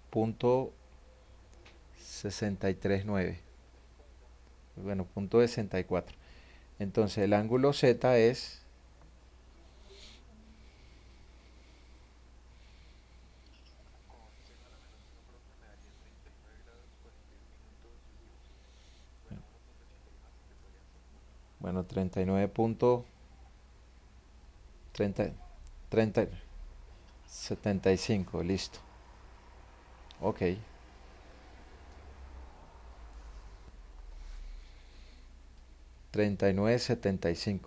[SPEAKER 1] punto 63.9. Bueno, punto 64. Entonces el ángulo z es 39.75, listo. Ok. 39.75.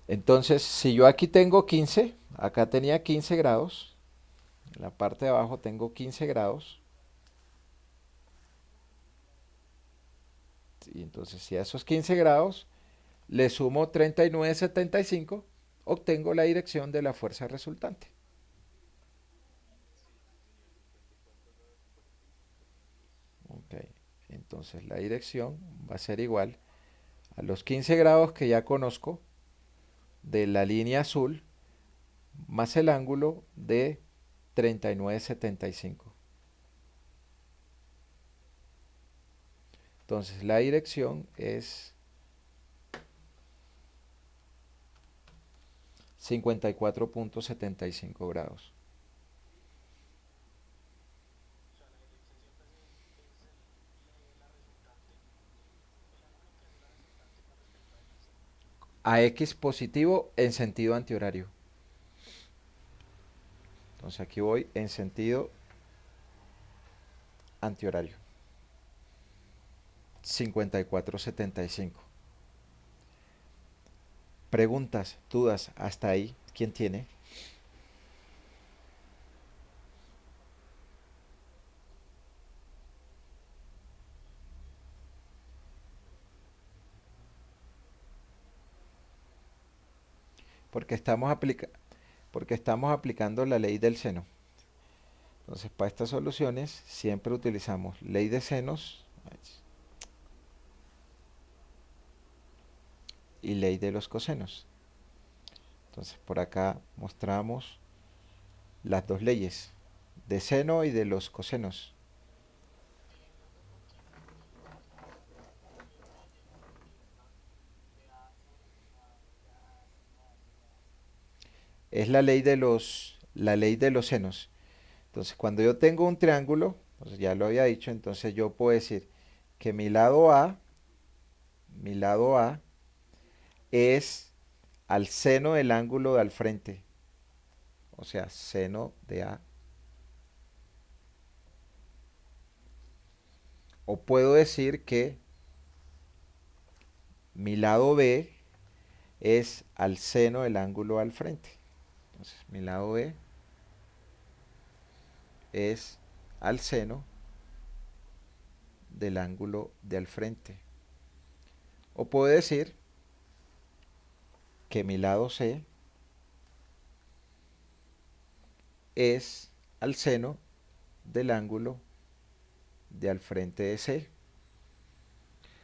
[SPEAKER 1] Entonces, si yo aquí tengo 15, acá tenía 15 grados, en la parte de abajo tengo 15 grados, y entonces si a esos 15 grados le sumo 39.75, obtengo la dirección de la fuerza resultante. Ok, entonces la dirección va a ser igual a los 15 grados que ya conozco de la línea azul más el ángulo de 39.75. Entonces la dirección es 54.75 grados. A X positivo en sentido antihorario. Entonces aquí voy en sentido antihorario. 54.75. Preguntas, dudas, hasta ahí. ¿Quién tiene? Porque estamos, porque estamos aplicando la ley del seno. Entonces, para estas soluciones siempre utilizamos ley de senos y ley de los cosenos. Entonces, por acá mostramos las dos leyes, de seno y de los cosenos. Es la ley de los senos. Entonces, cuando yo tengo un triángulo, pues ya lo había dicho, entonces yo puedo decir que mi lado A es al seno del ángulo de al frente, o sea, seno de A. O puedo decir que mi lado B es al seno del ángulo al frente. Entonces, mi lado B es al seno del ángulo de al frente. O puedo decir que mi lado C es al seno del ángulo de al frente de C.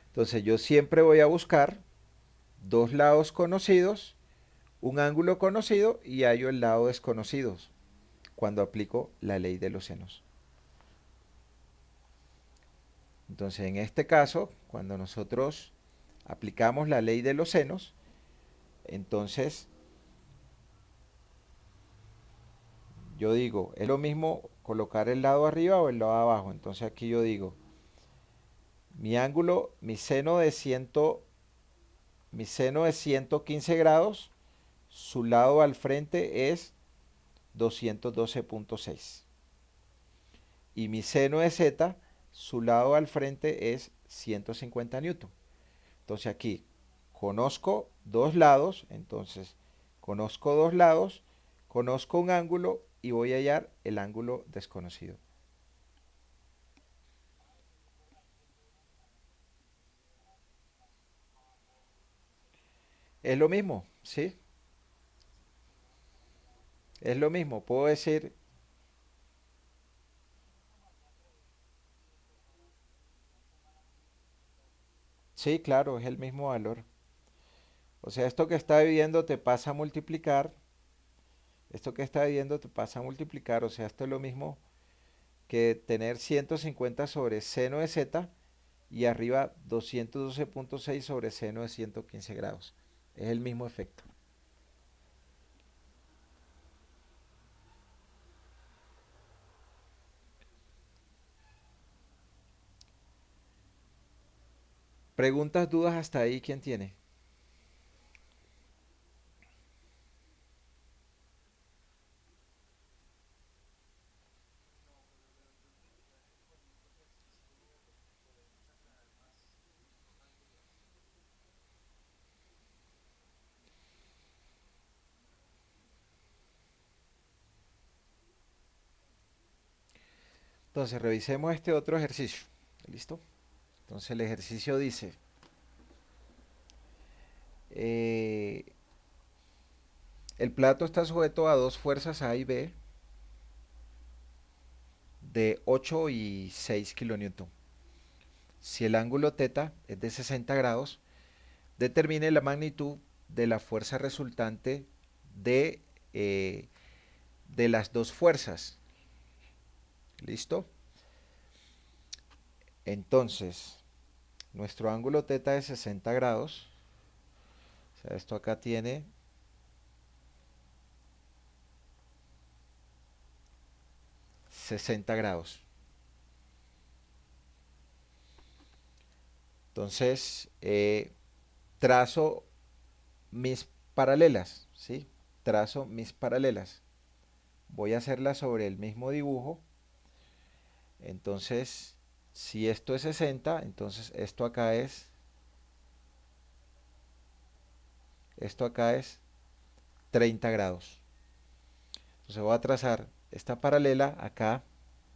[SPEAKER 1] Entonces yo siempre voy a buscar dos lados conocidos, un ángulo conocido y hallo el lado desconocido cuando aplico la ley de los senos. Entonces en este caso, cuando nosotros aplicamos la ley de los senos, entonces yo digo, es lo mismo colocar el lado arriba o el lado abajo. Entonces aquí yo digo, mi ángulo, mi seno de 115 grados, su lado al frente es 212.6. Y mi seno de z, su lado al frente es 150 newton. Entonces aquí conozco dos lados, entonces conozco dos lados, conozco un ángulo y voy a hallar el ángulo desconocido. Es lo mismo, ¿sí? Es lo mismo. Puedo decir, sí, claro, es el mismo valor. O sea, esto que está dividiendo te pasa a multiplicar. Esto que está dividiendo te pasa a multiplicar. O sea, esto es lo mismo que tener 150 sobre seno de z y arriba 212.6 sobre seno de 115 grados. Es el mismo efecto. Preguntas, dudas hasta ahí, ¿quién tiene? Entonces, revisemos este otro ejercicio. ¿Listo? Entonces, el ejercicio dice, eh, el plato está sujeto a dos fuerzas A y B de 8 y 6 kilonewton. Si el ángulo θ es de 60 grados, determine la magnitud de la fuerza resultante de, eh, de las dos fuerzas. ¿Listo? Entonces, nuestro ángulo θ es 60 grados. O sea, esto acá tiene 60 grados. Entonces, trazo mis paralelas, ¿sí? Trazo mis paralelas. Voy a hacerlas sobre el mismo dibujo. Entonces, si esto es 60, entonces esto acá es 30 grados. Entonces voy a trazar esta paralela acá,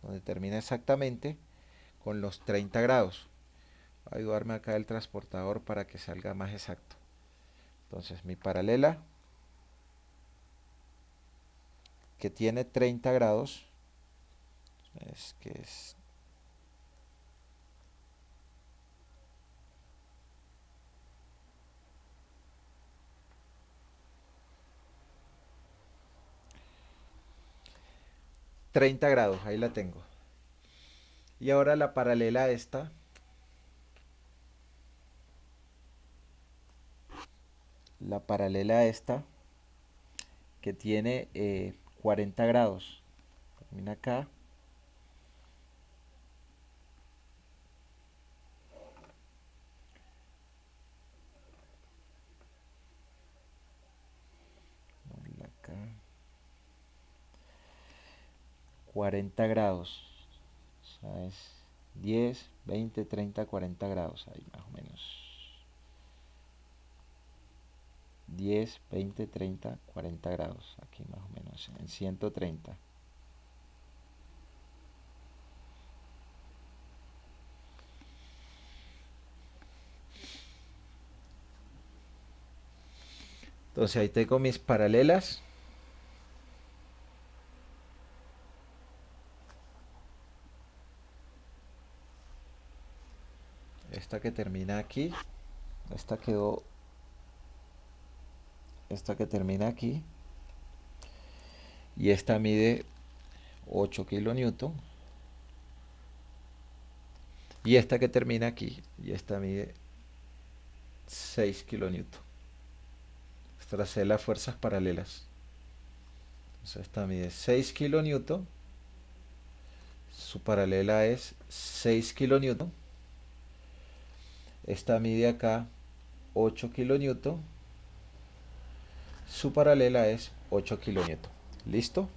[SPEAKER 1] donde termina exactamente, con los 30 grados. Voy a ayudarme acá el transportador para que salga más exacto. Entonces mi paralela, que tiene 30 grados, es que es 30 grados, ahí la tengo. Y ahora la paralela a esta, que tiene 40 grados. termina acá. Acá. 40 grados. O sea, es 10, 20, 30, 40 grados. Ahí más o menos. 10, 20, 30, 40 grados. Aquí más o menos. En 130. Entonces ahí tengo mis paralelas. Esta que termina aquí. Esta quedó. Esta que termina aquí. Y esta mide 8 kilonewton. Y esta que termina aquí. Y esta mide 6 kilonewton. Estas son las fuerzas paralelas. Entonces esta mide 6 kilonewton. Su paralela es 6 kilonewton. Esta mide acá 8 kilonewton. Su paralela es 8 kilonewton. ¿Listo?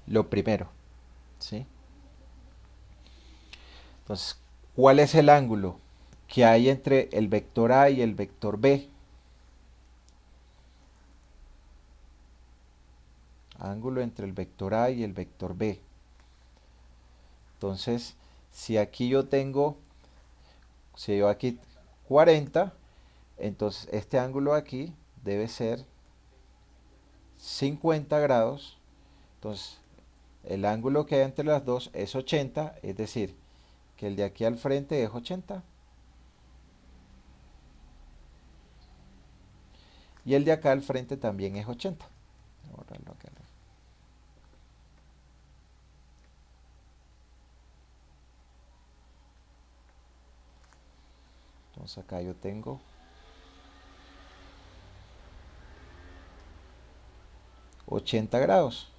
[SPEAKER 1] Lo primero. ¿Sí? Entonces, ¿cuál es el ángulo que hay entre el vector A y el vector B? Ángulo entre el vector A y el vector B. Entonces, si aquí yo tengo, si yo aquí 40, entonces este ángulo aquí debe ser 50 grados. Entonces, el ángulo que hay entre las dos es 80, es decir, que el de aquí al frente es 80. Y el de acá al frente también es 80. Entonces acá yo tengo 80 grados.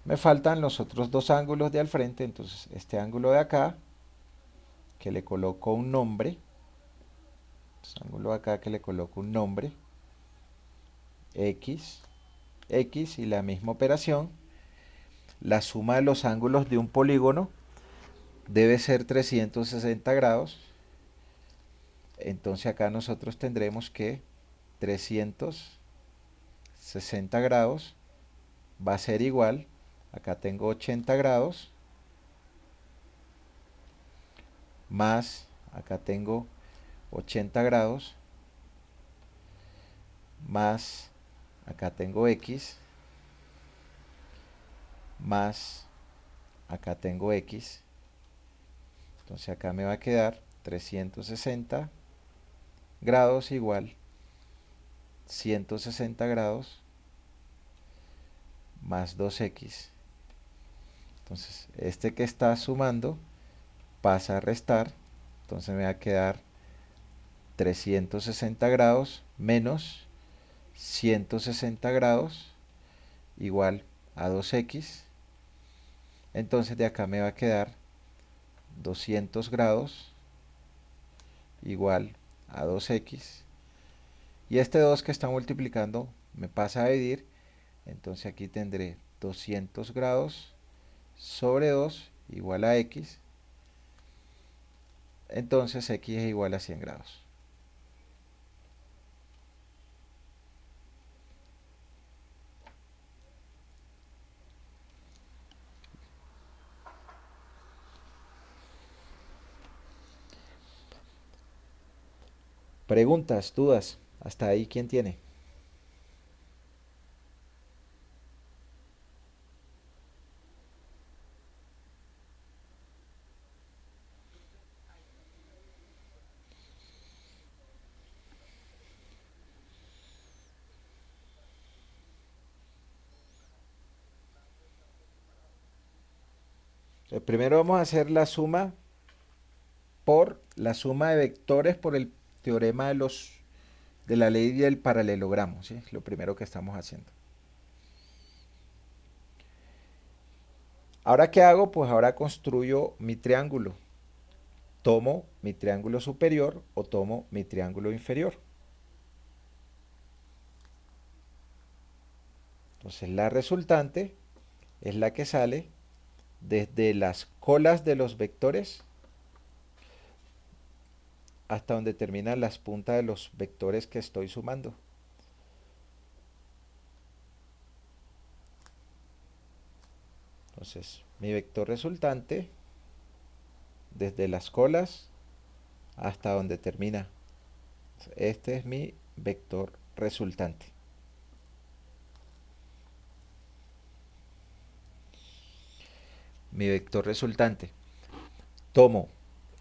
[SPEAKER 1] Me faltan los otros dos ángulos de al frente, entonces este ángulo de acá, que le coloco un nombre, este ángulo de acá que le coloco un nombre, X, X y la misma operación, la suma de los ángulos de un polígono debe ser 360 grados, entonces acá nosotros tendremos que 360 grados va a ser igual, acá tengo 80 grados, más acá tengo 80 grados, más acá tengo X, más acá tengo X, entonces acá me va a quedar 360 grados igual 160 grados más 2x. Entonces este que está sumando pasa a restar, entonces me va a quedar 360 grados menos 160 grados igual a 2x. Entonces de acá me va a quedar 200 grados igual a 2x. Y este 2 que está multiplicando me pasa a dividir. Entonces aquí tendré 200 grados sobre 2 igual a x. Entonces x es igual a 100 grados. Preguntas, dudas. Hasta ahí, ¿quién tiene? Primero vamos a hacer la suma por la suma de vectores por el teorema de la ley del paralelogramo, ¿sí? Lo primero que estamos haciendo. ¿Ahora qué hago? Pues ahora construyo mi triángulo. Tomo mi triángulo superior o tomo mi triángulo inferior. Entonces la resultante es la que sale desde las colas de los vectores hasta donde terminan las puntas de los vectores que estoy sumando. Entonces, mi vector resultante desde las colas hasta donde termina. Este es mi vector resultante. Mi vector resultante. Tomo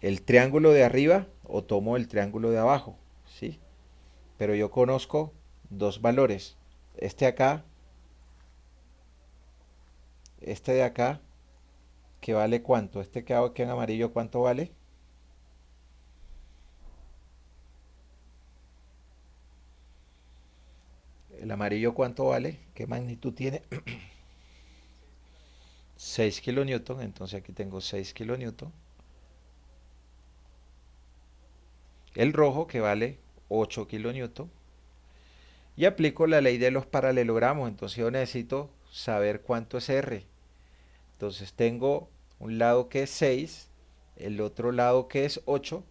[SPEAKER 1] el triángulo de arriba o tomo el triángulo de abajo, ¿sí? Pero yo conozco dos valores. Este acá, este de acá, que vale cuánto. Este que hago aquí en amarillo, ¿cuánto vale? El amarillo, ¿cuánto vale? ¿Qué magnitud tiene? 6 kilonewton. Entonces aquí tengo 6 kilonewton. El rojo, que vale 8 kilonewton. Y aplico la ley de los paralelogramos. Entonces yo necesito saber cuánto es R. Entonces tengo un lado que es 6, el otro lado que es 8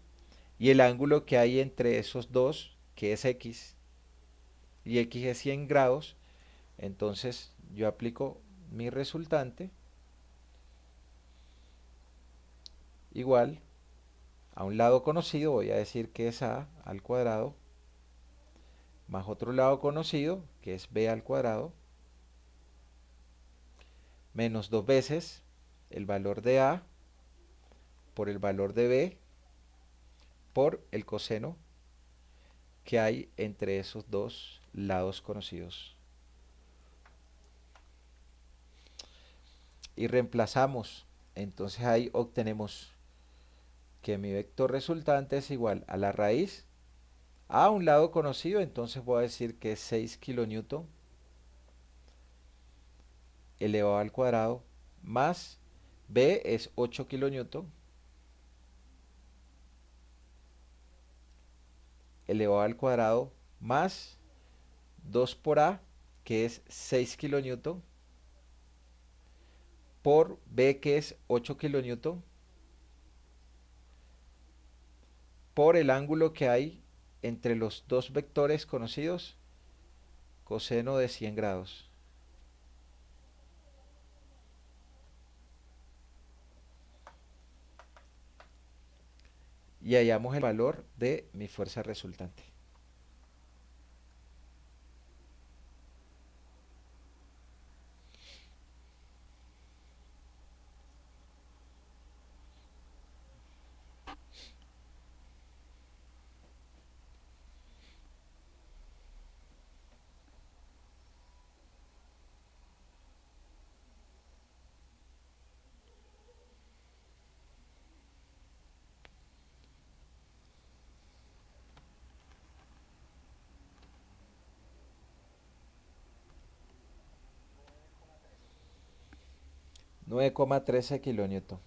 [SPEAKER 1] y el ángulo que hay entre esos dos que es X y X es 100 grados. Entonces yo aplico mi resultante igual a un lado conocido, voy a decir que es A al cuadrado, más otro lado conocido que es B al cuadrado, menos dos veces el valor de A por el valor de B por el coseno que hay entre esos dos lados conocidos. Y reemplazamos. Entonces ahí obtenemos que mi vector resultante es igual a la raíz a un lado conocido, entonces voy a decir que es 6 kilonewton elevado al cuadrado más B es 8 kilonewton elevado al cuadrado más 2 por A, que es 6 kilonewton, por B, que es 8 kilonewton, por el ángulo que hay entre los dos vectores conocidos, coseno de 100 grados. Y hallamos el valor de mi fuerza resultante. Nueve coma trece kilonewton.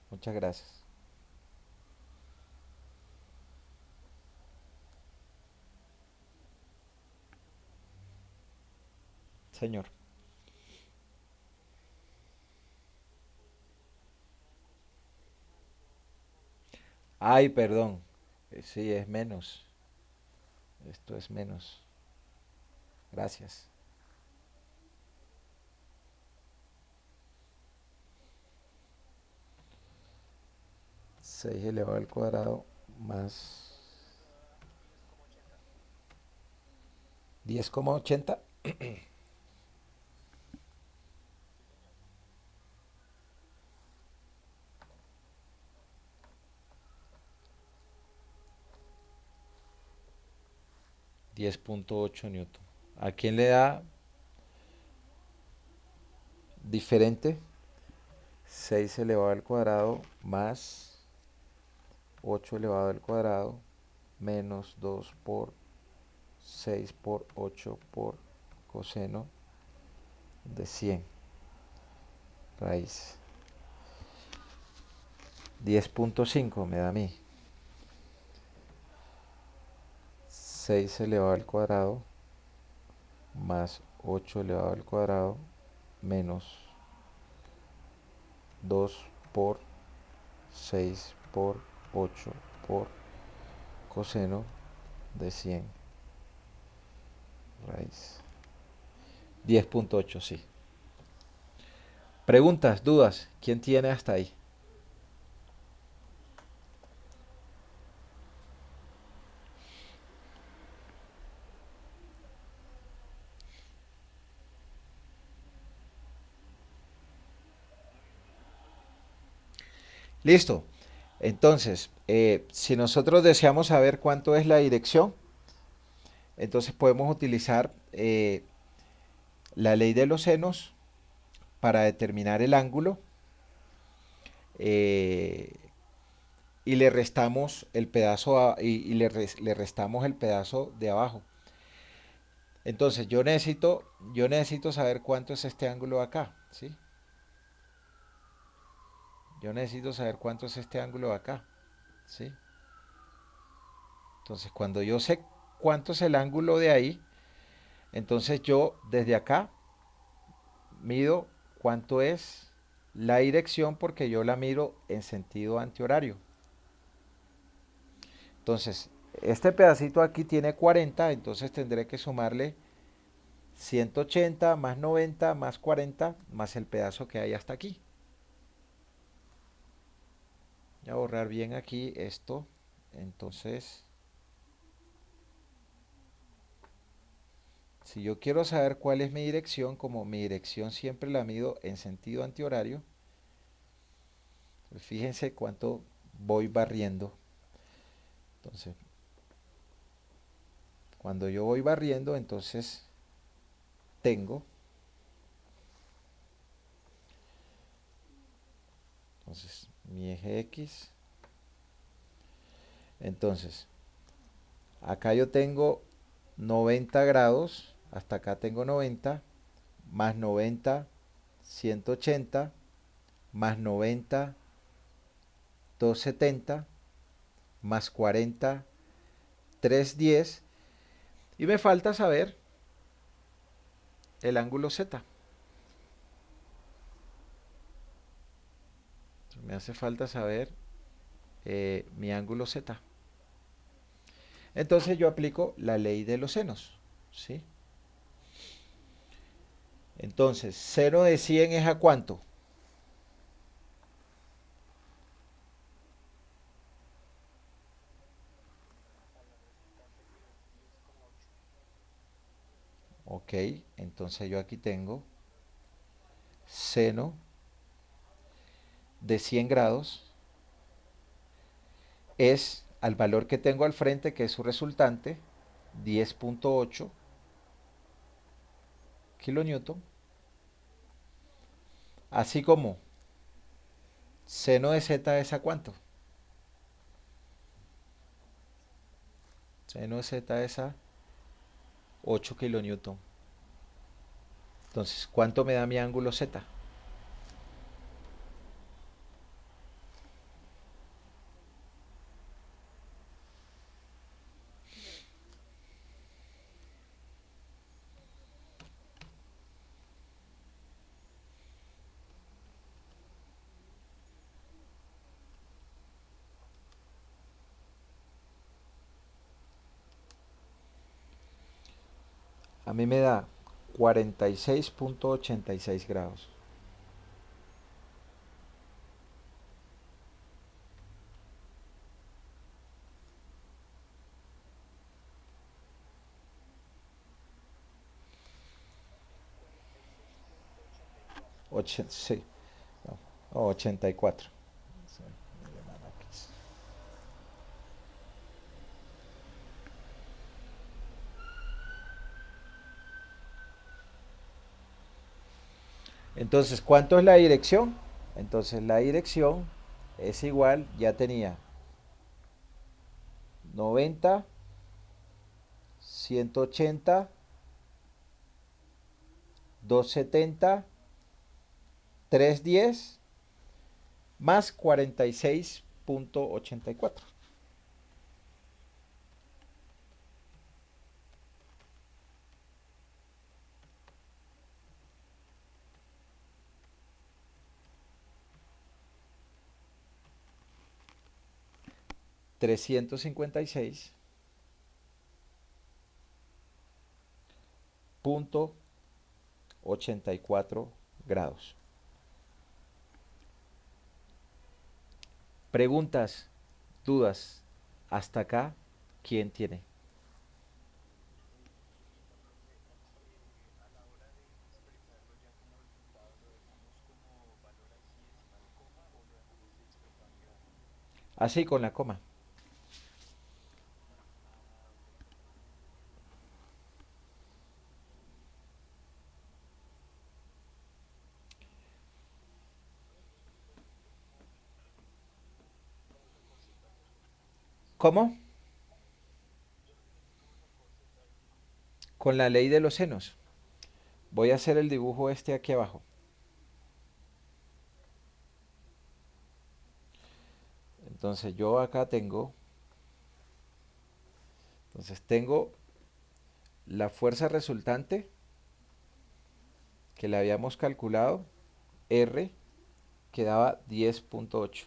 [SPEAKER 1] Muchas gracias. Señor. Ay, perdón. Sí, es menos. Esto es menos. Gracias. 6 elevado al cuadrado más 10,80. 10,8 newton. ¿A quién le da diferente? 6 elevado al cuadrado más 8 elevado al cuadrado menos 2 por 6 por 8 por coseno de 100. raíz. 10.5 me da a mí. 6 elevado al cuadrado más 8 elevado al cuadrado menos 2 por 6 por 8 por coseno de 100 raíz. 10.8, sí. Preguntas, dudas. ¿Quién tiene hasta ahí? Listo. Entonces, si nosotros deseamos saber cuánto es la dirección, entonces podemos utilizar la ley de los senos para determinar el ángulo eh, y le restamos el pedazo le restamos el pedazo de abajo. Entonces yo necesito saber cuánto es este ángulo de acá, ¿sí? Yo necesito saber cuánto es este ángulo de acá, ¿sí? Entonces cuando yo sé cuánto es el ángulo de ahí, entonces yo desde acá mido cuánto es la dirección porque yo la miro en sentido antihorario. Entonces, este pedacito aquí tiene 40, entonces tendré que sumarle 180 más 90 más 40 más el pedazo que hay hasta aquí. Voy a borrar bien aquí esto. Entonces, si yo quiero saber cuál es mi dirección, como mi dirección siempre la mido en sentido antihorario, pues fíjense cuánto voy barriendo. Entonces, cuando yo voy barriendo, entonces tengo, entonces mi eje X. Entonces, acá yo tengo 90 grados, hasta acá tengo 90, más 90, 180, más 90, 270, más 40, 310, y me falta saber el ángulo Z. Me hace falta saber mi ángulo Z. Entonces yo aplico la ley de los senos, ¿sí? Entonces, seno de 100 es a cuánto? Ok, entonces yo aquí tengo seno de 100 grados es al valor que tengo al frente, que es su resultante, 10.8 kilonewton, así como seno de z es a cuánto. Seno de z es a 8 kilonewton. Entonces, ¿cuánto me da mi ángulo z? A mí me da 46.86 grados. Sí, no, 84. Entonces, ¿cuánto es la dirección? Entonces, la dirección es igual, ya tenía 90, 180, 270 310 más 46.84. $356.84. Preguntas, dudas. Hasta acá, ¿quién tiene? Así con la coma. ¿Cómo? Con la ley de los senos. Voy a hacer el dibujo este aquí abajo. Entonces yo acá tengo la fuerza resultante que le habíamos calculado, R, que daba 10.8.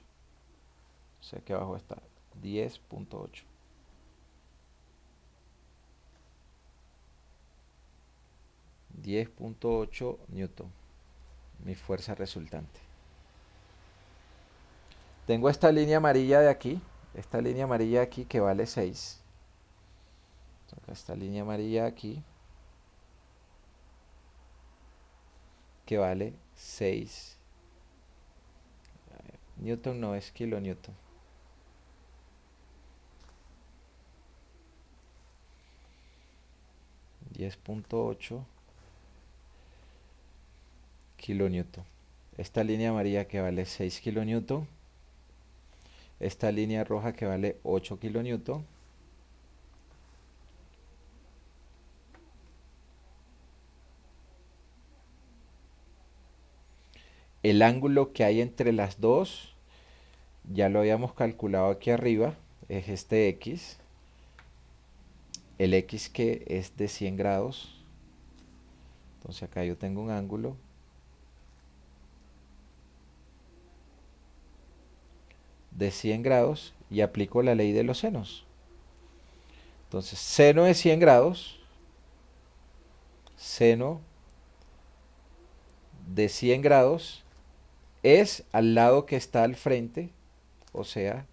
[SPEAKER 1] O sea que abajo está 10.8. 10.8 newton, mi fuerza resultante. Tengo esta línea amarilla de aquí, esta línea amarilla aquí que vale 6. Esta línea amarilla aquí que vale 6 newton, no es kilonewton. 10.8 kilonewton. Esta línea amarilla que vale 6 kilonewton. Esta línea roja que vale 8 kilonewton. El ángulo que hay entre las dos, ya lo habíamos calculado aquí arriba, es este X. El X que es de 100 grados. Entonces acá yo tengo un ángulo de 100 grados y aplico la ley de los senos. Entonces, seno de 100 grados, seno de 100 grados es al lado que está al frente, o sea,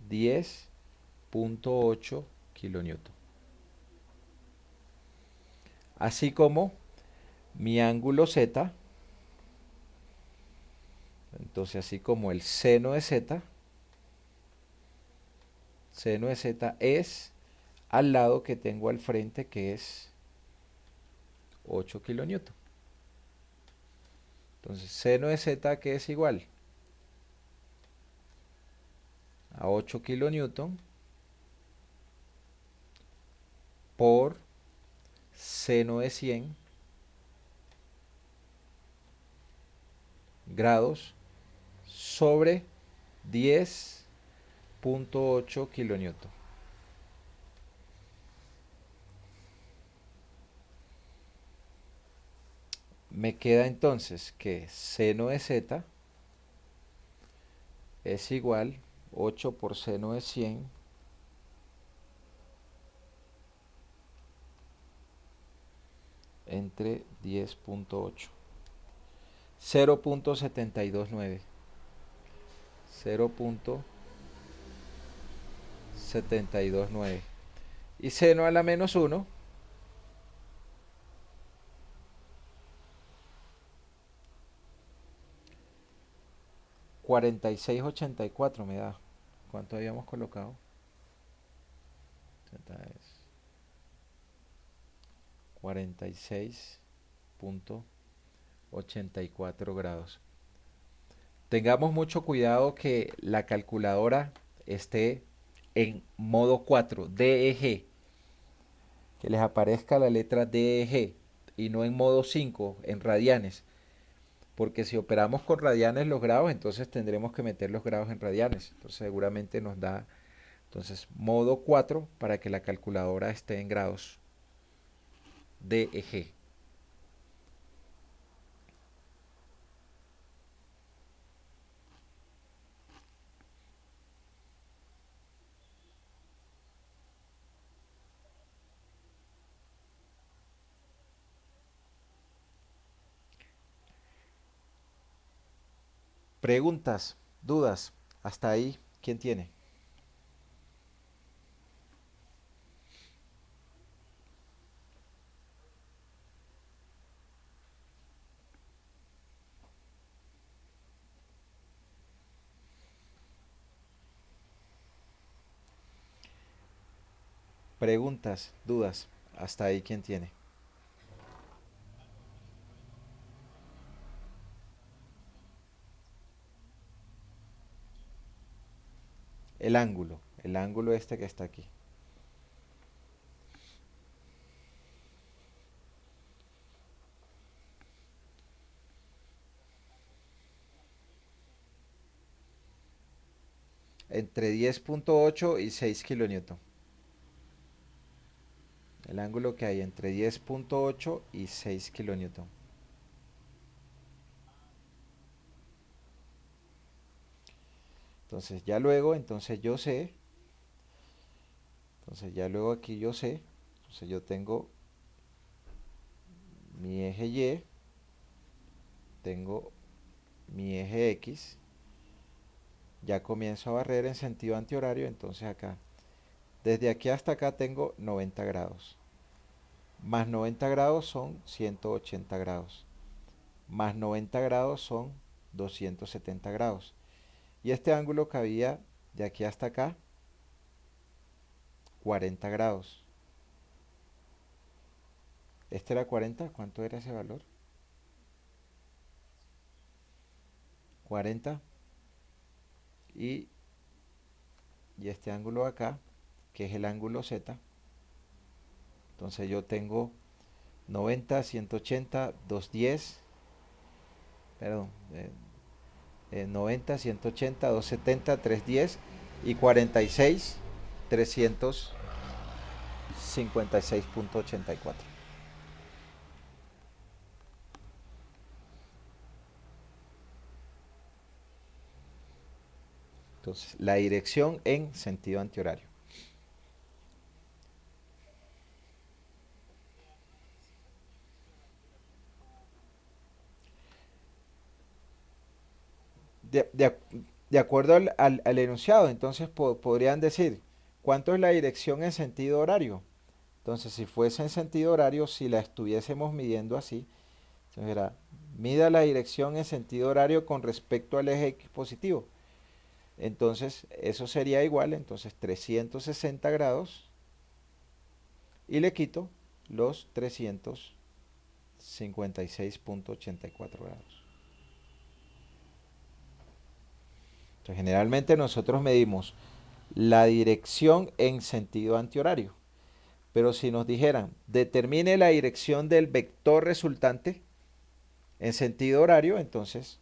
[SPEAKER 1] 10.8 kilonewton. Así como mi ángulo Z, entonces así como el seno de Z es al lado que tengo al frente, que es 8 kilonewton. Entonces, seno de Z, que es igual a 8 kilonewton por seno de 100 grados sobre 10.8 kilonewton. Me queda entonces que seno de Z es igual 8 por seno de 100 entre 10.8. 0.729. 0.729. Y seno a la menos 1, 46.84 me da. ¿Cuánto habíamos colocado? Z es 46.84 grados. Tengamos mucho cuidado que la calculadora esté en modo 4, DEG, que les aparezca la letra DEG y no en modo 5, en radianes, porque si operamos con radianes los grados, entonces tendremos que meter los grados en radianes. Entonces seguramente nos da, entonces, modo 4 para que la calculadora esté en grados de eje. Preguntas, dudas, hasta ahí, ¿quién tiene? Preguntas, dudas, hasta ahí, ¿quién tiene? El ángulo este que está aquí. Entre 10.8 y 6 kilonewton. El ángulo que hay entre 10.8 y 6 kilonewton. Entonces ya luego, entonces yo sé, entonces ya luego aquí yo sé, entonces yo tengo mi eje Y, tengo mi eje X, ya comienzo a barrer en sentido antihorario, entonces acá, desde aquí hasta acá tengo 90 grados, más 90 grados son 180 grados, más 90 grados son 270 grados. Y este ángulo que había de aquí hasta acá, 40 grados. Este era 40, ¿cuánto era ese valor? 40 y, y este ángulo acá, que es el ángulo Z. Entonces yo tengo 90, 180, 210, perdón, 90, 180, 270, 310 y 46, 356.84. Entonces, la dirección en sentido antihorario. De, de- de acuerdo al enunciado, entonces podrían decir, ¿cuánto es la dirección en sentido horario? Entonces, si fuese en sentido horario, si la estuviésemos midiendo así, entonces era, mida la dirección en sentido horario con respecto al eje X positivo. Entonces, eso sería igual, entonces 360 grados y le quito los 356.84 grados. Entonces, generalmente nosotros medimos la dirección en sentido antihorario. Pero si nos dijeran, determine la dirección del vector resultante en sentido horario, entonces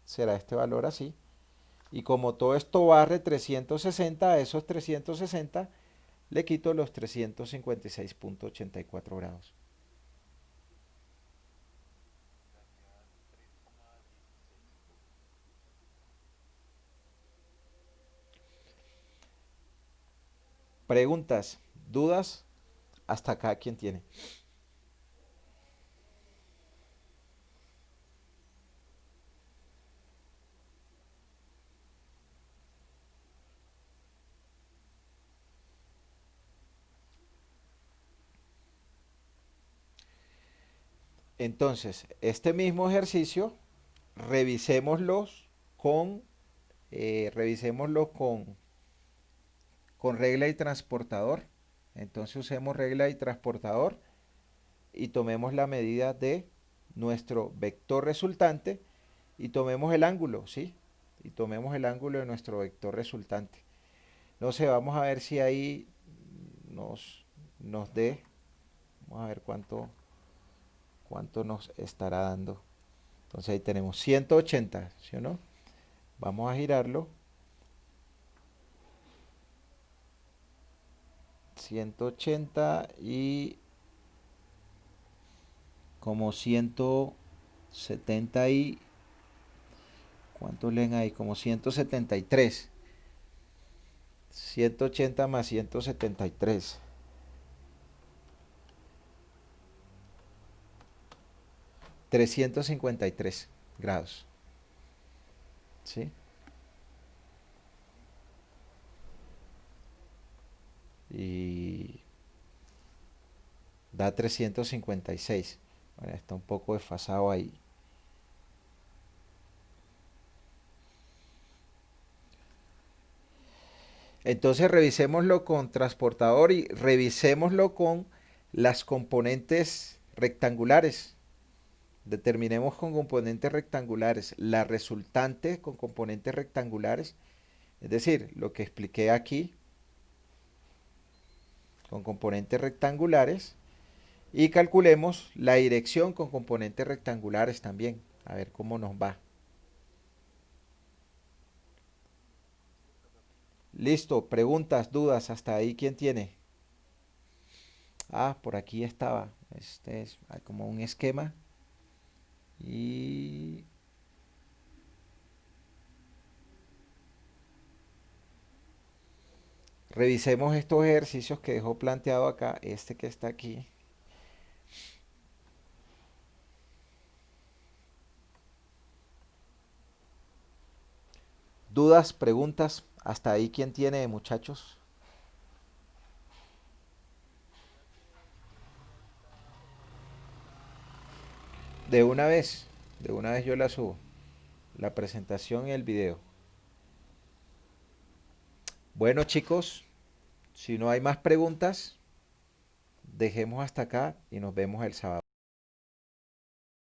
[SPEAKER 1] será este valor así. Y como todo esto barre 360, a esos 360 le quito los 356.84 grados. Preguntas, dudas, hasta acá, ¿quién tiene? Entonces, este mismo ejercicio, revisémoslos con, revisémoslo con regla y transportador. Entonces usemos regla y transportador y tomemos la medida de nuestro vector resultante y tomemos el ángulo, ¿sí? Y tomemos el ángulo de nuestro vector resultante. No sé, vamos a ver si ahí nos dé, vamos a ver cuánto nos estará dando. Entonces ahí tenemos 180, ¿sí o no? Vamos a girarlo. 180 y como 170 y... ¿Cuántos leen ahí? Como 173. 180 más 173. 353 grados. ¿Sí? Y da 356. Bueno, está un poco desfasado ahí. Entonces revisémoslo con transportador y revisémoslo con las componentes rectangulares. Determinemos con componentes rectangulares la resultante con componentes rectangulares, es decir, lo que expliqué aquí con componentes rectangulares y calculemos la dirección con componentes rectangulares también, a ver cómo nos va. Listo, preguntas, dudas, hasta ahí, ¿quién tiene? Ah, por aquí estaba. Este es como un esquema. Y revisemos estos ejercicios que dejó planteado acá, este que está aquí. Dudas, preguntas, hasta ahí, ¿quién tiene, muchachos? De una vez yo la subo, la presentación y el video. Bueno, chicos, si no hay más preguntas, dejemos hasta acá y nos vemos el sábado.